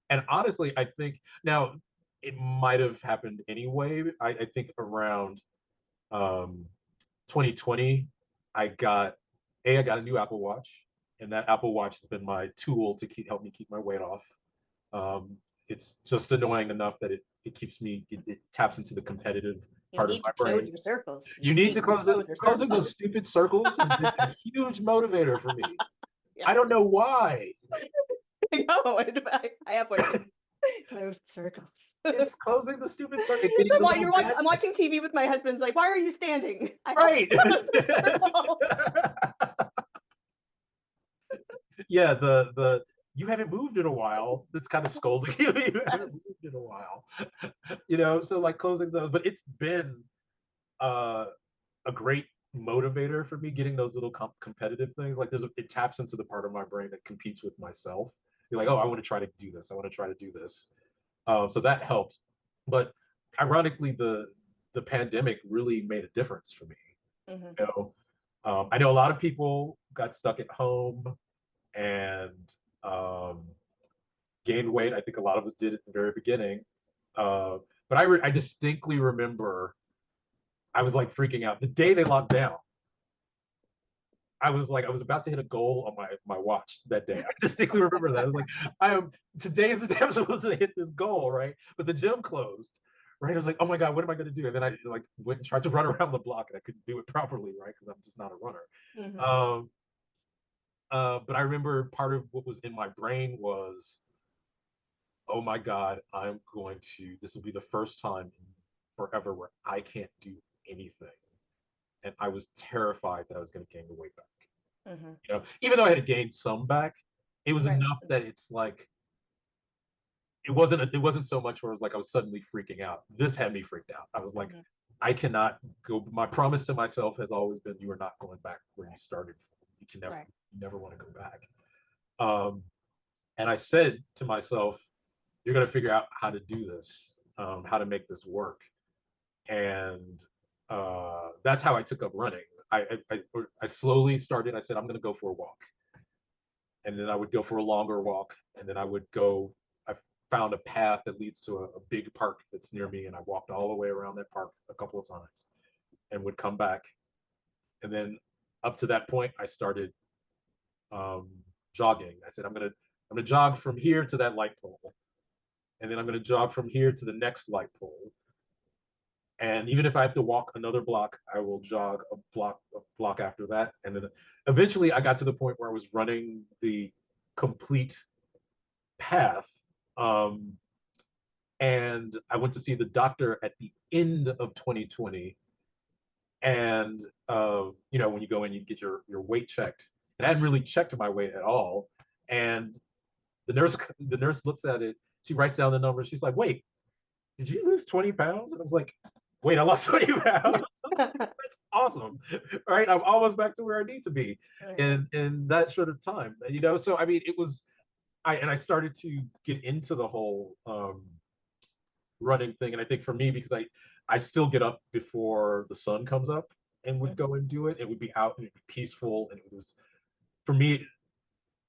and honestly, I think now it might have happened anyway. I think around um, 2020, I got a new Apple Watch, and that Apple Watch has been my tool to help me keep my weight off. Um, it's just annoying enough that it taps into the competitive You part of need to my close brain. your circles. You You need need to to close it. close your Closing circles. those stupid circles has been a huge motivator for me. Yeah, I don't know why. I know. I have one too. Closed circles. It's closing the stupid circle, It's getting like the while little you're watching, I'm badge. watching TV with my husband's like, why are you standing? I have to Right. close the circle. Yeah, the you haven't moved in a while. That's kind of scolding you. You haven't Yes. moved in a while. So like closing those, but it's been uh a great motivator for me getting those little competitive things. Like it taps into the part of my brain that competes with myself. You're like, oh, I want to try to do this. I want to try to do this. So that helped. But ironically, the pandemic really made a difference for me. Mhm. You know, I know a lot of people got stuck at home and um, gained weight. I think a lot of us did at the very beginning. But I distinctly remember I was like freaking out the day they locked down. I was about to hit a goal on my watch that day. I distinctly remember that. I was like, today is the day I'm supposed to hit this goal, right? But the gym closed, right? I was like, oh my god, what am I going to do? And then I like went and tried to run around the block, and I couldn't do it properly, right? Because I'm just not a runner. Mhm. Um, but I remember part of what was in my brain was, oh my god, I'm going to. This will be the first time in forever where I can't do anything, and I was terrified that I was going to gain the weight back. Mhm. Even though I had gained some back, it was Right. enough that it's like it wasn't so much where it was like I was suddenly freaking out. This had me freaked out. I was like, Mhm. I cannot go. My promise to myself has always been, you are not going back where you started. Right. You never want to go back. Um, and I said to myself, you're going to figure out how to do this, how to make this work. And that's how I took up running. I slowly started. I said, I'm going to go for a walk, and then I would go for a longer walk, and then I would go. I found a path that leads to a big park that's near me, and I walked all the way around that park a couple of times, and would come back, and then up to that point, I started um, jogging. I said, I'm gonna jog from here to that light pole, and then I'm gonna jog from here to the next light pole, and even if I have to walk another block, I will jog a block after that, and then eventually I got to the point where I was running the complete path. Um, and I went to see the doctor at the end of 2020. And when you go in, you get your weight checked. And I hadn't really checked my weight at all. And the nurse looks at it. She writes down the numbers. She's like, "Wait, did you lose 20 pounds?" And I was like, "Wait, I lost 20 pounds." That's awesome, right? I'm almost back to where I need to be Right. in that short of time. So I mean, it was I started to get into the whole running thing. And I think for me, because I still get up before the sun comes up and would Mhm. go and do it. It would be out and it'd be peaceful. And it was for me,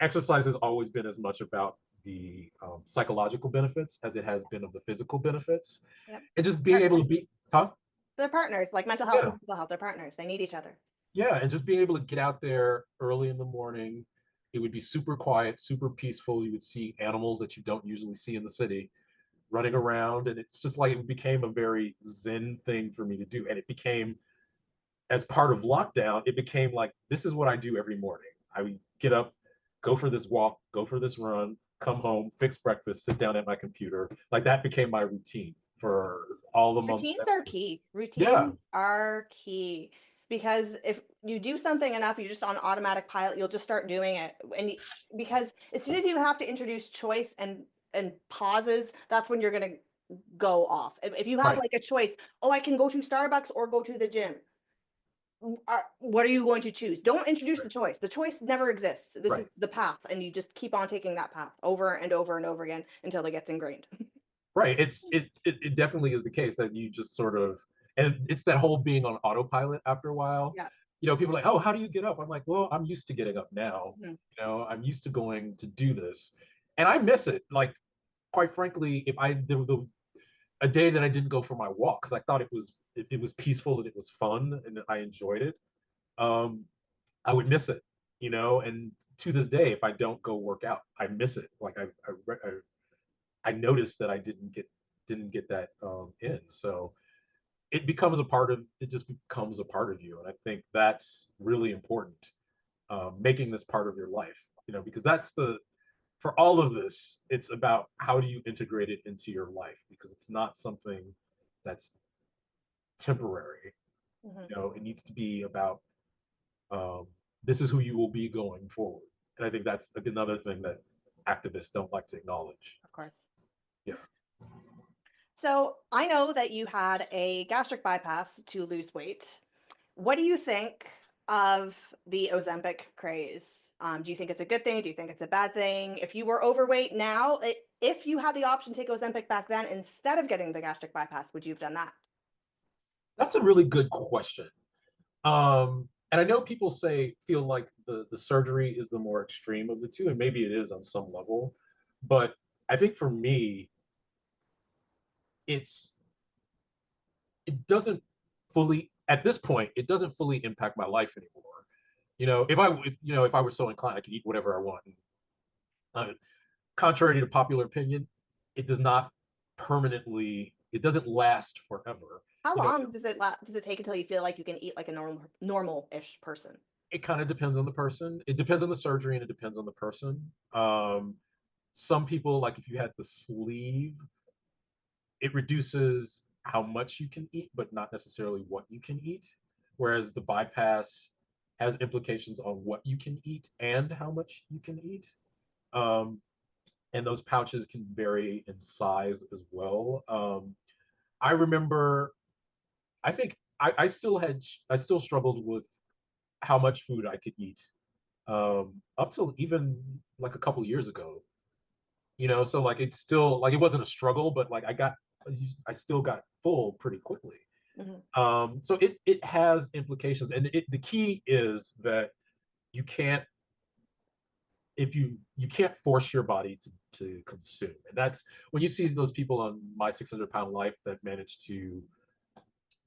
exercise has always been as much about the psychological benefits as it has been of the physical benefits. Yep. And just being able Partners. to be, huh? They're partners, like mental health and Yeah, physical health. They're partners. They need each other. yeah, and just being able to get out there early in the morning. It would be super quiet, super peaceful. You would see animals that you don't usually see in the city running around, and it's just like it became a very zen thing for me to do, and it became, as part of lockdown, it became like, this is what I do every morning. I would get up, go for this walk, go for this run, come home, fix breakfast, sit down at my computer. Like that became my routine for all the months. Routines are key. Yeah, Routines are key because if you do something enough, you're just on automatic pilot, you'll just start doing it. Because as soon as you have to introduce choice and pauses, that's when you're going to go off. If you have right. like a choice, oh, I can go to Starbucks or go to the gym. What are you going to choose? Don't introduce Right. the choice. The choice never exists. This Right. is the path, and you just keep on taking that path over and over and over again until it gets ingrained. Right. It definitely is the case that you just sort of, and it's that whole being on autopilot after a while. Yeah. People are like, oh, how do you get up? I'm like, well, I'm used to getting up now. Mhm. I'm used to going to do this, and I miss it. Like, quite frankly, if I the a day that I didn't go for my walk because I thought it was peaceful and it was fun and I enjoyed it, um, I would miss it. And to this day, if I don't go work out, I miss it. Like I noticed that I didn't get that in. So it just becomes a part of you, and I think that's really important. Making this part of your life, because that's the for all of this, it's about how do you integrate it into your life because it's not something that's temporary. Mhm. It needs to be about um, this is who you will be going forward. And I think that's another thing that activists don't like to acknowledge. Of course. Yeah. So I know that you had a gastric bypass to lose weight. What do you think of the Ozempic craze? Do you think it's a good thing? Do you think it's a bad thing? If you were overweight now, if you had the option to take Ozempic back then instead of getting the gastric bypass, would you have done that? That's a really good question. And I know people feel like the surgery is the more extreme of the two, and maybe it is on some level. But I think for me, it's it doesn't fully at this point it doesn't fully impact my life anymore. If I were so inclined, I could eat whatever I want. Uh, Contrary to popular opinion, it does not permanently. It doesn't last forever. How You know, long does it take until you feel like you can eat like a normal-ish person? it kind of depends on the person. It depends on the surgery and it depends on the person. Some people, like if you had the sleeve, it reduces how much you can eat, but not necessarily what you can eat. Whereas the bypass has implications on what you can eat and how much you can eat. Um, and those pouches can vary in size as well. I remember, I think I still struggled with how much food I could eat up till even like a couple years ago. So like it's still like it wasn't a struggle, but like I still got full pretty quickly. Mhm. So it has implications, and the key is that you can't if you can't force your body to consume, and that's when you see those people on My 600 Pound Life that manage to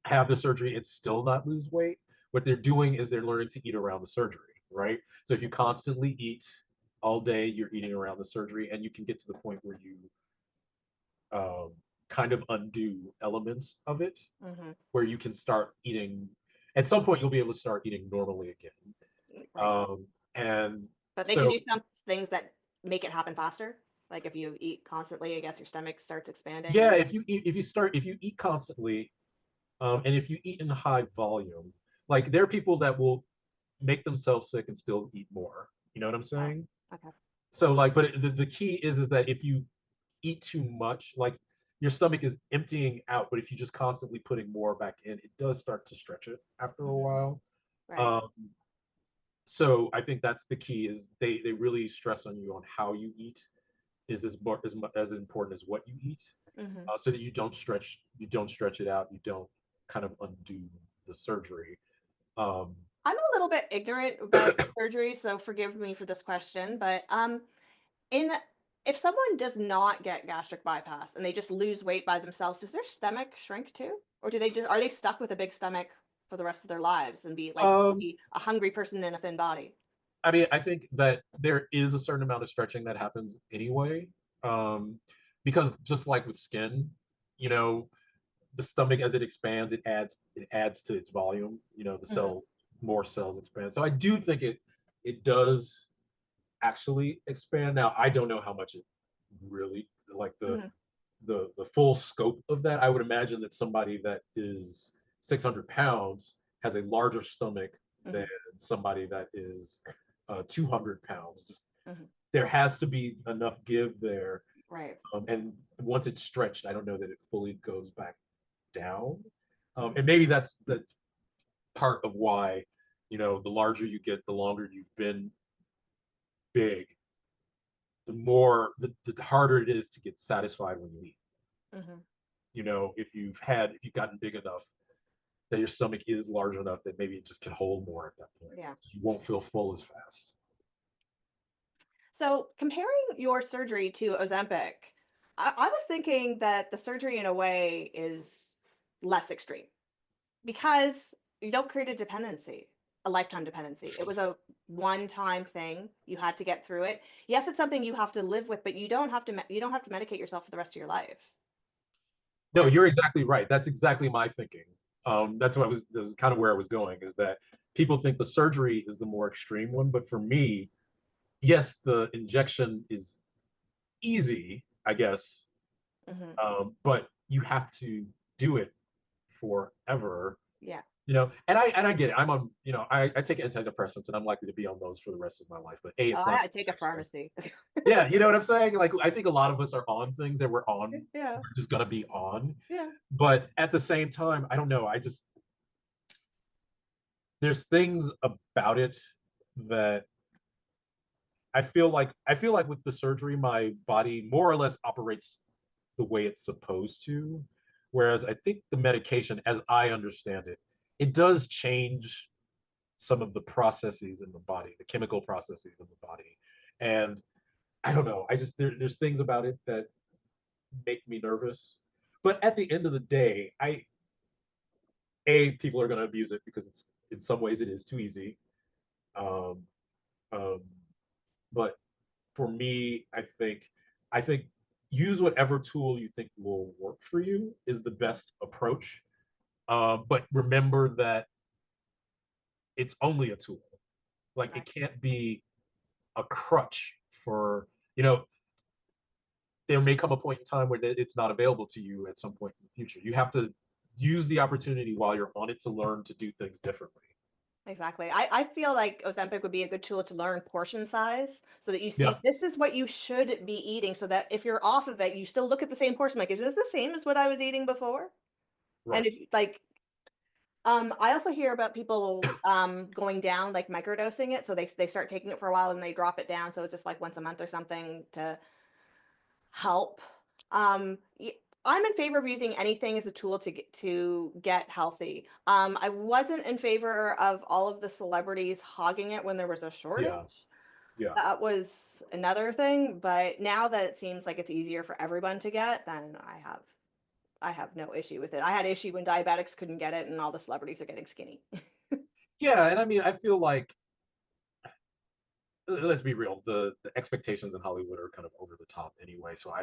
have the surgery and still not lose weight. What they're doing is they're learning to eat around the surgery, right? So if you constantly eat all day, you're eating around the surgery, and you can get to the point where you um, kind of undo elements of it, Mhm. where you can start eating. At some point, you'll be able to start eating normally again. Right. And But they can so, do some things that make it happen faster. Like if you eat constantly, I guess your stomach starts expanding. yeah, if you eat constantly, and if you eat in high volume, like there are people that will make themselves sick and still eat more. You know what I'm Wow. saying? Okay. So like, but the key is that if you eat too much, like your stomach is emptying out, but if you just constantly putting more back in, it does start to stretch it after a Mhm. while. Right. Um, so I think that's the key is they really stress on you on how you eat is as important as what you eat, Mhm. so that you don't stretch it out, you don't kind of undo the surgery. Um, I'm a little bit ignorant about surgery, so forgive me for this question, but in if someone does not get gastric bypass and they just lose weight by themselves, does their stomach shrink too? Or do they just are they stuck with a big stomach for the rest of their lives and um, be a hungry person in a thin body? I mean, I think that there is a certain amount of stretching that happens anyway, because just like with skin, you know, the stomach as it expands, it adds to its volume. The Mhm. more cells expand. So I do think it does actually expand. Now I don't know how much it really like Mhm. the full scope of that. I would imagine that somebody that is 600 pounds has a larger stomach than Mhm. somebody that is 200 pounds. Just Mhm. there has to be enough give there, Right. and once it's stretched, I don't know that it fully goes back down. Mhm. And maybe that's part of why, the larger you get, the longer you've been big, the harder it is to get satisfied when you eat. Hmm. If you've gotten big enough that your stomach is large enough that maybe it just can hold more at that point. Yeah. You won't feel full as fast. So comparing your surgery to Ozempic, I was thinking that the surgery in a way is less extreme because you don't create a dependency, a lifetime dependency. It was a one-time thing. You had to get through it. Yes, it's something you have to live with, but you don't have to medicate yourself for the rest of your life. No, you're exactly right. That's exactly my thinking. That's kind of where I was going, is that people think the surgery is the more extreme one, but for me, yes, the injection is easy, I guess, Hmm. but you have to do it forever. Yeah. And I get it. I take antidepressants and I'm likely to be on those for the rest of my life. But A, Oh, it's not I take a exercise. pharmacy. Yeah, you know what I'm saying? Like I think a lot of us are on things that Yeah. we're just gonna be on. Yeah. But at the same time, I don't know. There's things about it that I feel like with the surgery, my body more or less operates the way it's supposed to. Whereas I think the medication, as I understand it, it does change some of the processes in the body, the chemical processes in the body. And I don't know. There's things about it that make me nervous. But at the end of the day, people are going to abuse it because it's in some ways it is too easy. Um, um, but for me, I think use whatever tool you think will work for you is the best approach. But remember that it's only a tool. Like Right. it can't be a crutch for you know there may come a point in time where it's not available to you at some point in the future. You have to use the opportunity while you're on it to learn to do things differently. Exactly. I feel like Ozempic would be a good tool to learn portion size so that you see Yeah, this is what you should be eating so that if you're off of it, you still look at the same portion like, is this the same as what I was eating before? And right. if like I also hear about people going down like microdosing it. So they start taking it for a while and they drop it down. So it's just like once a month or something to help. I'm in favor of using anything as a tool to get healthy. I wasn't in favor of all of the celebrities hogging it when there was a Yeah, shortage. yeah. That was another thing, but now that it seems like it's easier for everyone to get, then I have no issue with it. I had issue when diabetics couldn't get it and all the celebrities are getting skinny. Yeah, and I mean, I feel like let's be real, the expectations in Hollywood are kind of over the top anyway. So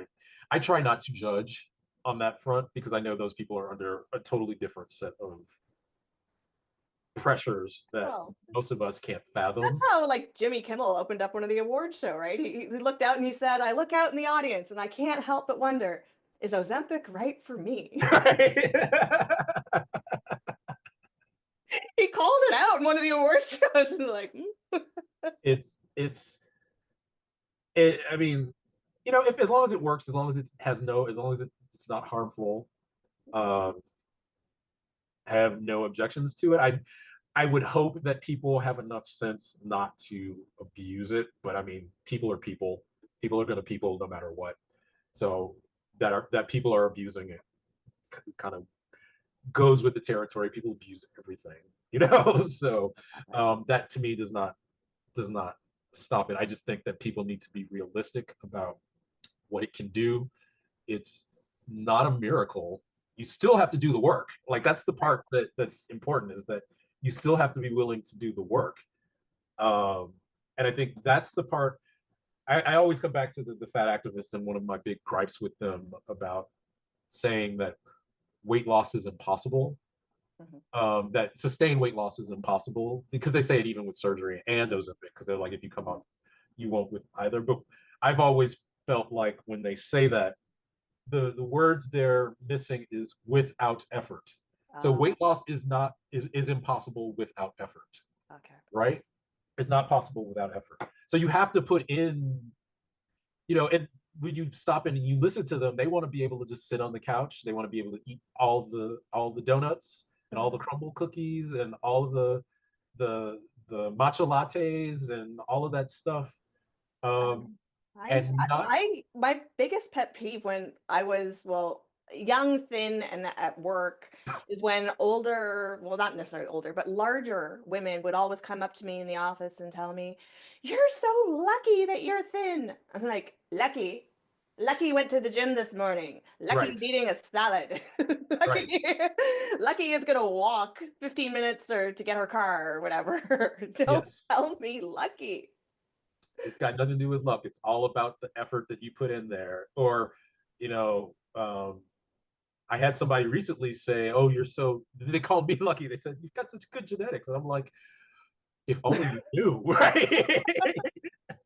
I try not to judge on that front because I know those people are under a totally different set of pressures that Well, most of us can't that's fathom. how like Jimmy Kimmel opened up one of the awards show, right? He looked out and he said, "I look out in the audience and I can't help but wonder, is Ozempic right for me?" He called it out in one of the award shows and like, I mean, if as long as it works, as long as as long as it's not harmful, um, have no objections to it. I would hope that people have enough sense not to abuse it, but I mean, people are people. People are going to people no matter what. So that people are abusing it kind of goes with the territory. People abuse everything. So that to me does not stop it. I just think that people need to be realistic about what it can do. It's not a miracle. You still have to do the work. Like that's the right. part that's important is that you still have to be willing to do the work. Um, and I think that's the part. I always come back to the fat activists and one of my big gripes with them about saying that weight loss is impossible. Mhm. That sustained weight loss is impossible because they say it even with surgery and Mhm. Ozempic because they're like if you come up you won't with either. But I've always felt like when they say that the words they're missing is without effort. So Uh, weight loss is impossible without effort, okay. right? It's not possible without effort. So you have to put and when you stop and you listen to them, they want to be able to just sit on the couch. They want to be able to eat all the donuts and all the Mhm. crumble cookies and all of the matcha lattes and all of that stuff. Um, and not My biggest pet peeve when I was, well, young, thin, and at work is when older, well, not necessarily older, but larger women would always come up to me in the office and tell me, "You're so lucky that you're thin." I'm like, "Lucky? Lucky went to the gym this morning. right, Lucky's eating a salad. right. Lucky, Lucky is gonna walk 15 minutes or to get her car or whatever. Don't Yes. tell me lucky." It's got nothing to do with luck. It's all about the effort that you put in there. Or, you know, I had somebody recently say, "Oh, you're so." They called me lucky. They said, "You've got such good genetics," and I'm like, "If only you knew, right?"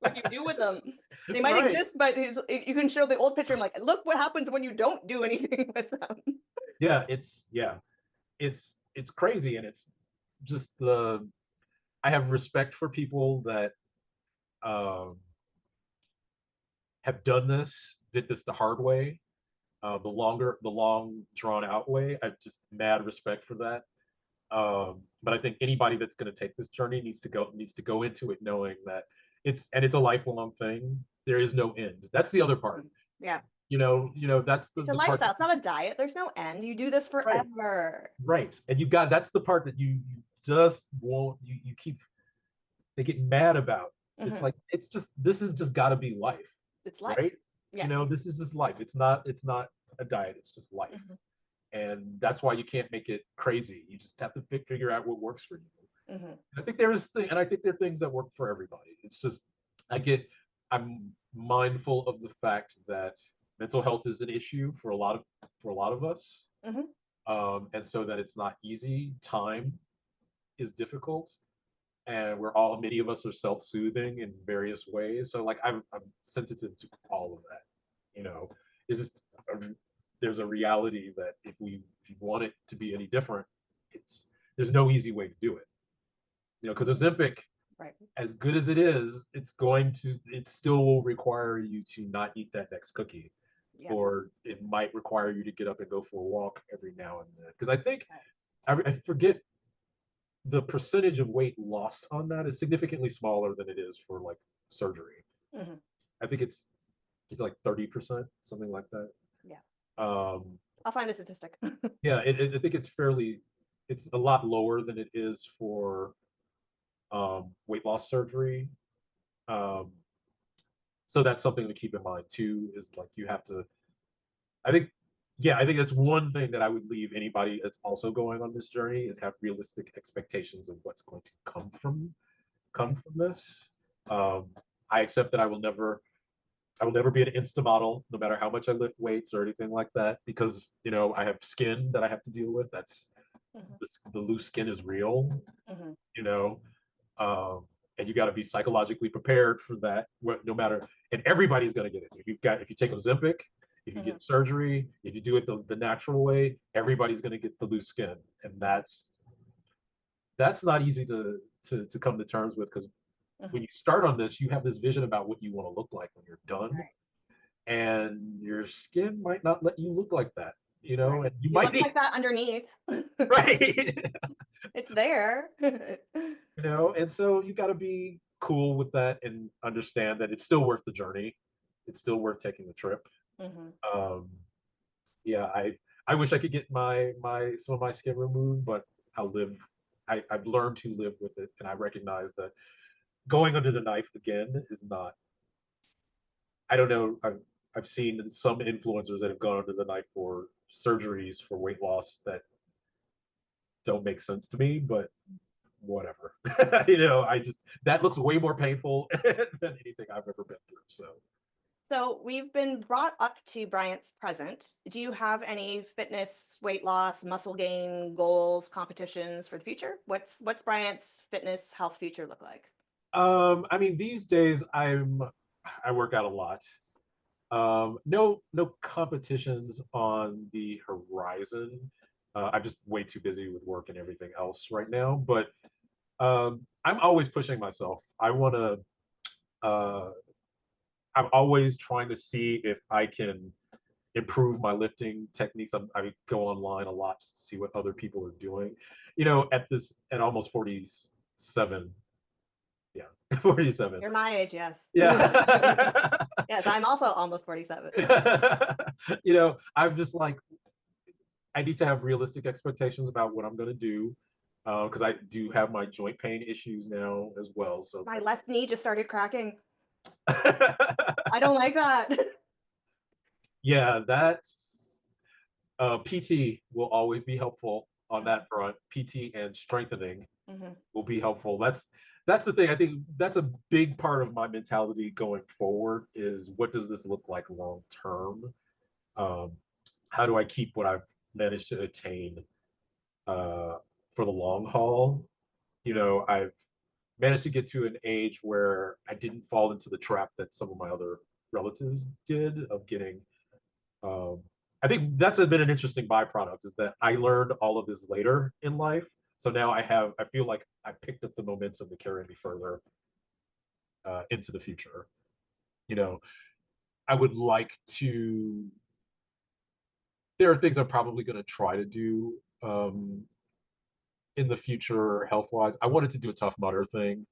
What do you do with them? They might Right. exist, but you can show the old picture and like, look what happens when you don't do anything with them. It's crazy, and it's just the. I have respect for people that um, have did this the hard way, the long drawn out way. I've just mad respect for that. But I think anybody that's going to take this journey needs to go into it knowing that it's a lifelong thing. There is no end. That's the other part. Mm. Yeah. That's It's a the part lifestyle. that, It's not a diet. There's no end. You do this right, forever. right. And that's the part that you just won't you keep they get mad about. It's Hmm. like this has just got to be life, It's life. right? Yeah. This is just life. It's not a diet. It's just life, Hmm. and that's why you can't make it crazy. You just have to figure out what works for you. Hmm. And I think there are things that work for everybody. It's just I get I'm mindful of the fact that mental health is an issue for a lot of us, Hmm. and so that it's not easy. Time is difficult, and we're all many of us are self-soothing in various ways. So like I'm sensitive to all of that. You know, it's just there's a reality that if you want it to be any different, it's there's no easy way to do it. Because Ozempic, Right. as good as it still will require you to not eat that next cookie, Yeah. or it might require you to get up and go for a walk every now and then. Because I think Right. I forget the percentage of weight lost on that is significantly smaller than it is for like surgery. Hmm. I think it's like 30%, something like that. Yeah. Um, I'll find the statistic. yeah, I think it's a lot lower than it is for weight loss surgery. Um, so that's something to keep in mind too. Is like you have to. I think, yeah, I think that's one thing that I would leave anybody that's also going on this journey is have realistic expectations of what's going to come Right. from this. Um, I accept that I will never be an insta model, no matter how much I lift weights or anything like that, because I have skin that I have to deal with. Hmm. The loose skin is real, Hmm. you know, um, and you got to be psychologically prepared for that. No matter, and everybody's going to get it. If you take Ozempic, if you Hmm. get surgery, if you do it the natural way, everybody's going to get the loose skin, and Hmm. that's not easy to come to terms with because when Hmm. you start on this, you have this vision about what you want to look like when you're done, Right. and your skin might not let you look like that, Right. and you You might look be like that underneath. right, It's there. and so you got to be cool with that and understand that it's still worth the journey. It's still worth taking the trip. Hmm. Um, yeah, I wish I could get my some of my skin removed, but I'll live. I've learned to live with it, and I recognize that going under the knife again is not. I don't know. I've seen some influencers that have gone under the knife for surgeries for weight loss that don't make sense to me, but whatever. I just that looks way more painful than anything I've ever been through. So, So we've been brought up to Bryant's present. Do you have any fitness, weight loss, muscle gain goals, competitions for the future? What's Bryant's fitness health future look like? I mean, these days I work out a lot. No competitions on the horizon. I'm just way too busy with work and everything else right now. But I'm always pushing myself. Uh, I'm always trying to see if I can. improve my lifting techniques. I go online a lot just to see what other people are doing. At almost 47, yeah, 47. You're my age, yes. Yeah. Yes, I'm also almost 47. I'm just like, I need to have realistic expectations about what I'm going to do because I do have my joint pain issues now as well. So it's My like, left knee just started cracking. I don't like that. yeah, that's PT will always be helpful on Mhm, that front. PT and strengthening mhm. will be helpful. That's the thing. I think that's a big part of my mentality going forward is what does this look like long term? Um, how do I keep what I've managed to attain uh, for the long haul? I've managed to get to an age where I didn't fall into the trap that some of my other relatives did of getting. Um, I think that's been an interesting byproduct is that I learned all of this later in life. So now I feel like I picked up the momentum to carry me further into the future. You know, I would like to, there are things I'm probably going to try to do in the future health wise. I wanted to do a Tough Mudder thing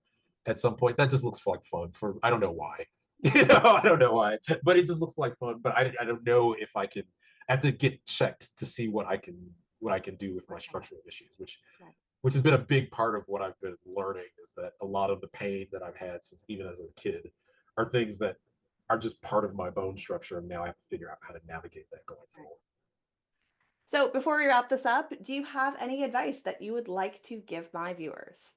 at some point. That just looks like fun for I don't know why. I don't know why, but it just looks like fun. But I don't know if I can. I have to get checked to see what I can do with my Work out. structural issues, which Right. which has been a big part of what I've been learning is that a lot of the pain that I've had since even as a kid are things that are just part of my bone structure, and now I have to figure out how to navigate that going Right. forward. So before we wrap this up, do you have any advice that you would like to give my viewers?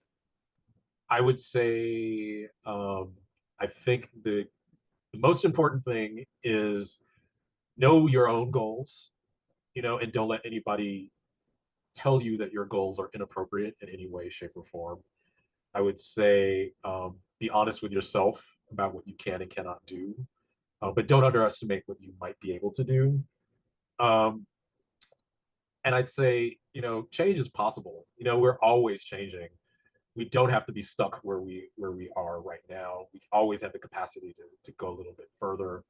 I would say I think the most important thing is know your own goals, and don't let anybody tell you that your goals are inappropriate in any way, shape, or form. I would say be honest with yourself about what you can and cannot do, but don't underestimate what you might be able to do. Um, and I'd say, change is possible. We're always changing. We don't have to be stuck where we are right now. We always have the capacity to go a little bit further,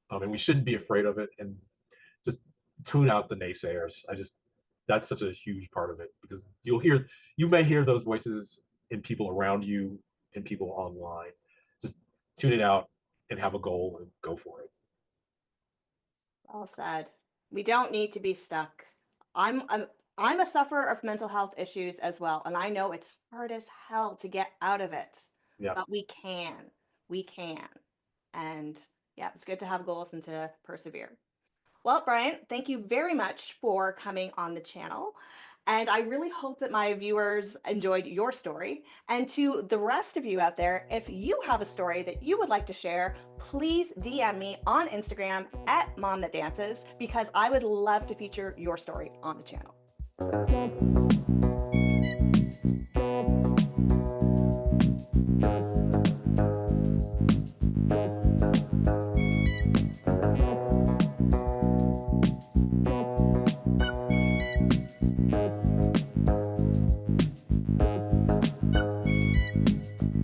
and we shouldn't be afraid of it. And just tune out the naysayers. That's such a huge part of it because you may hear those voices in people around you and people online. Just tune it out and have a goal and go for it. Well said. We don't need to be stuck. I'm a sufferer of mental health issues as well, and I know it's hard as hell to get out of it, Yeah. but we can. We can. And yeah, it's good to have goals and to persevere. Well, Bryant, thank you very much for coming on the channel. And I really hope that my viewers enjoyed your story. And to the rest of you out there, if you have a story that you would like to share, please DM me on Instagram at Mom That Dances because I would love to feature your story on the channel.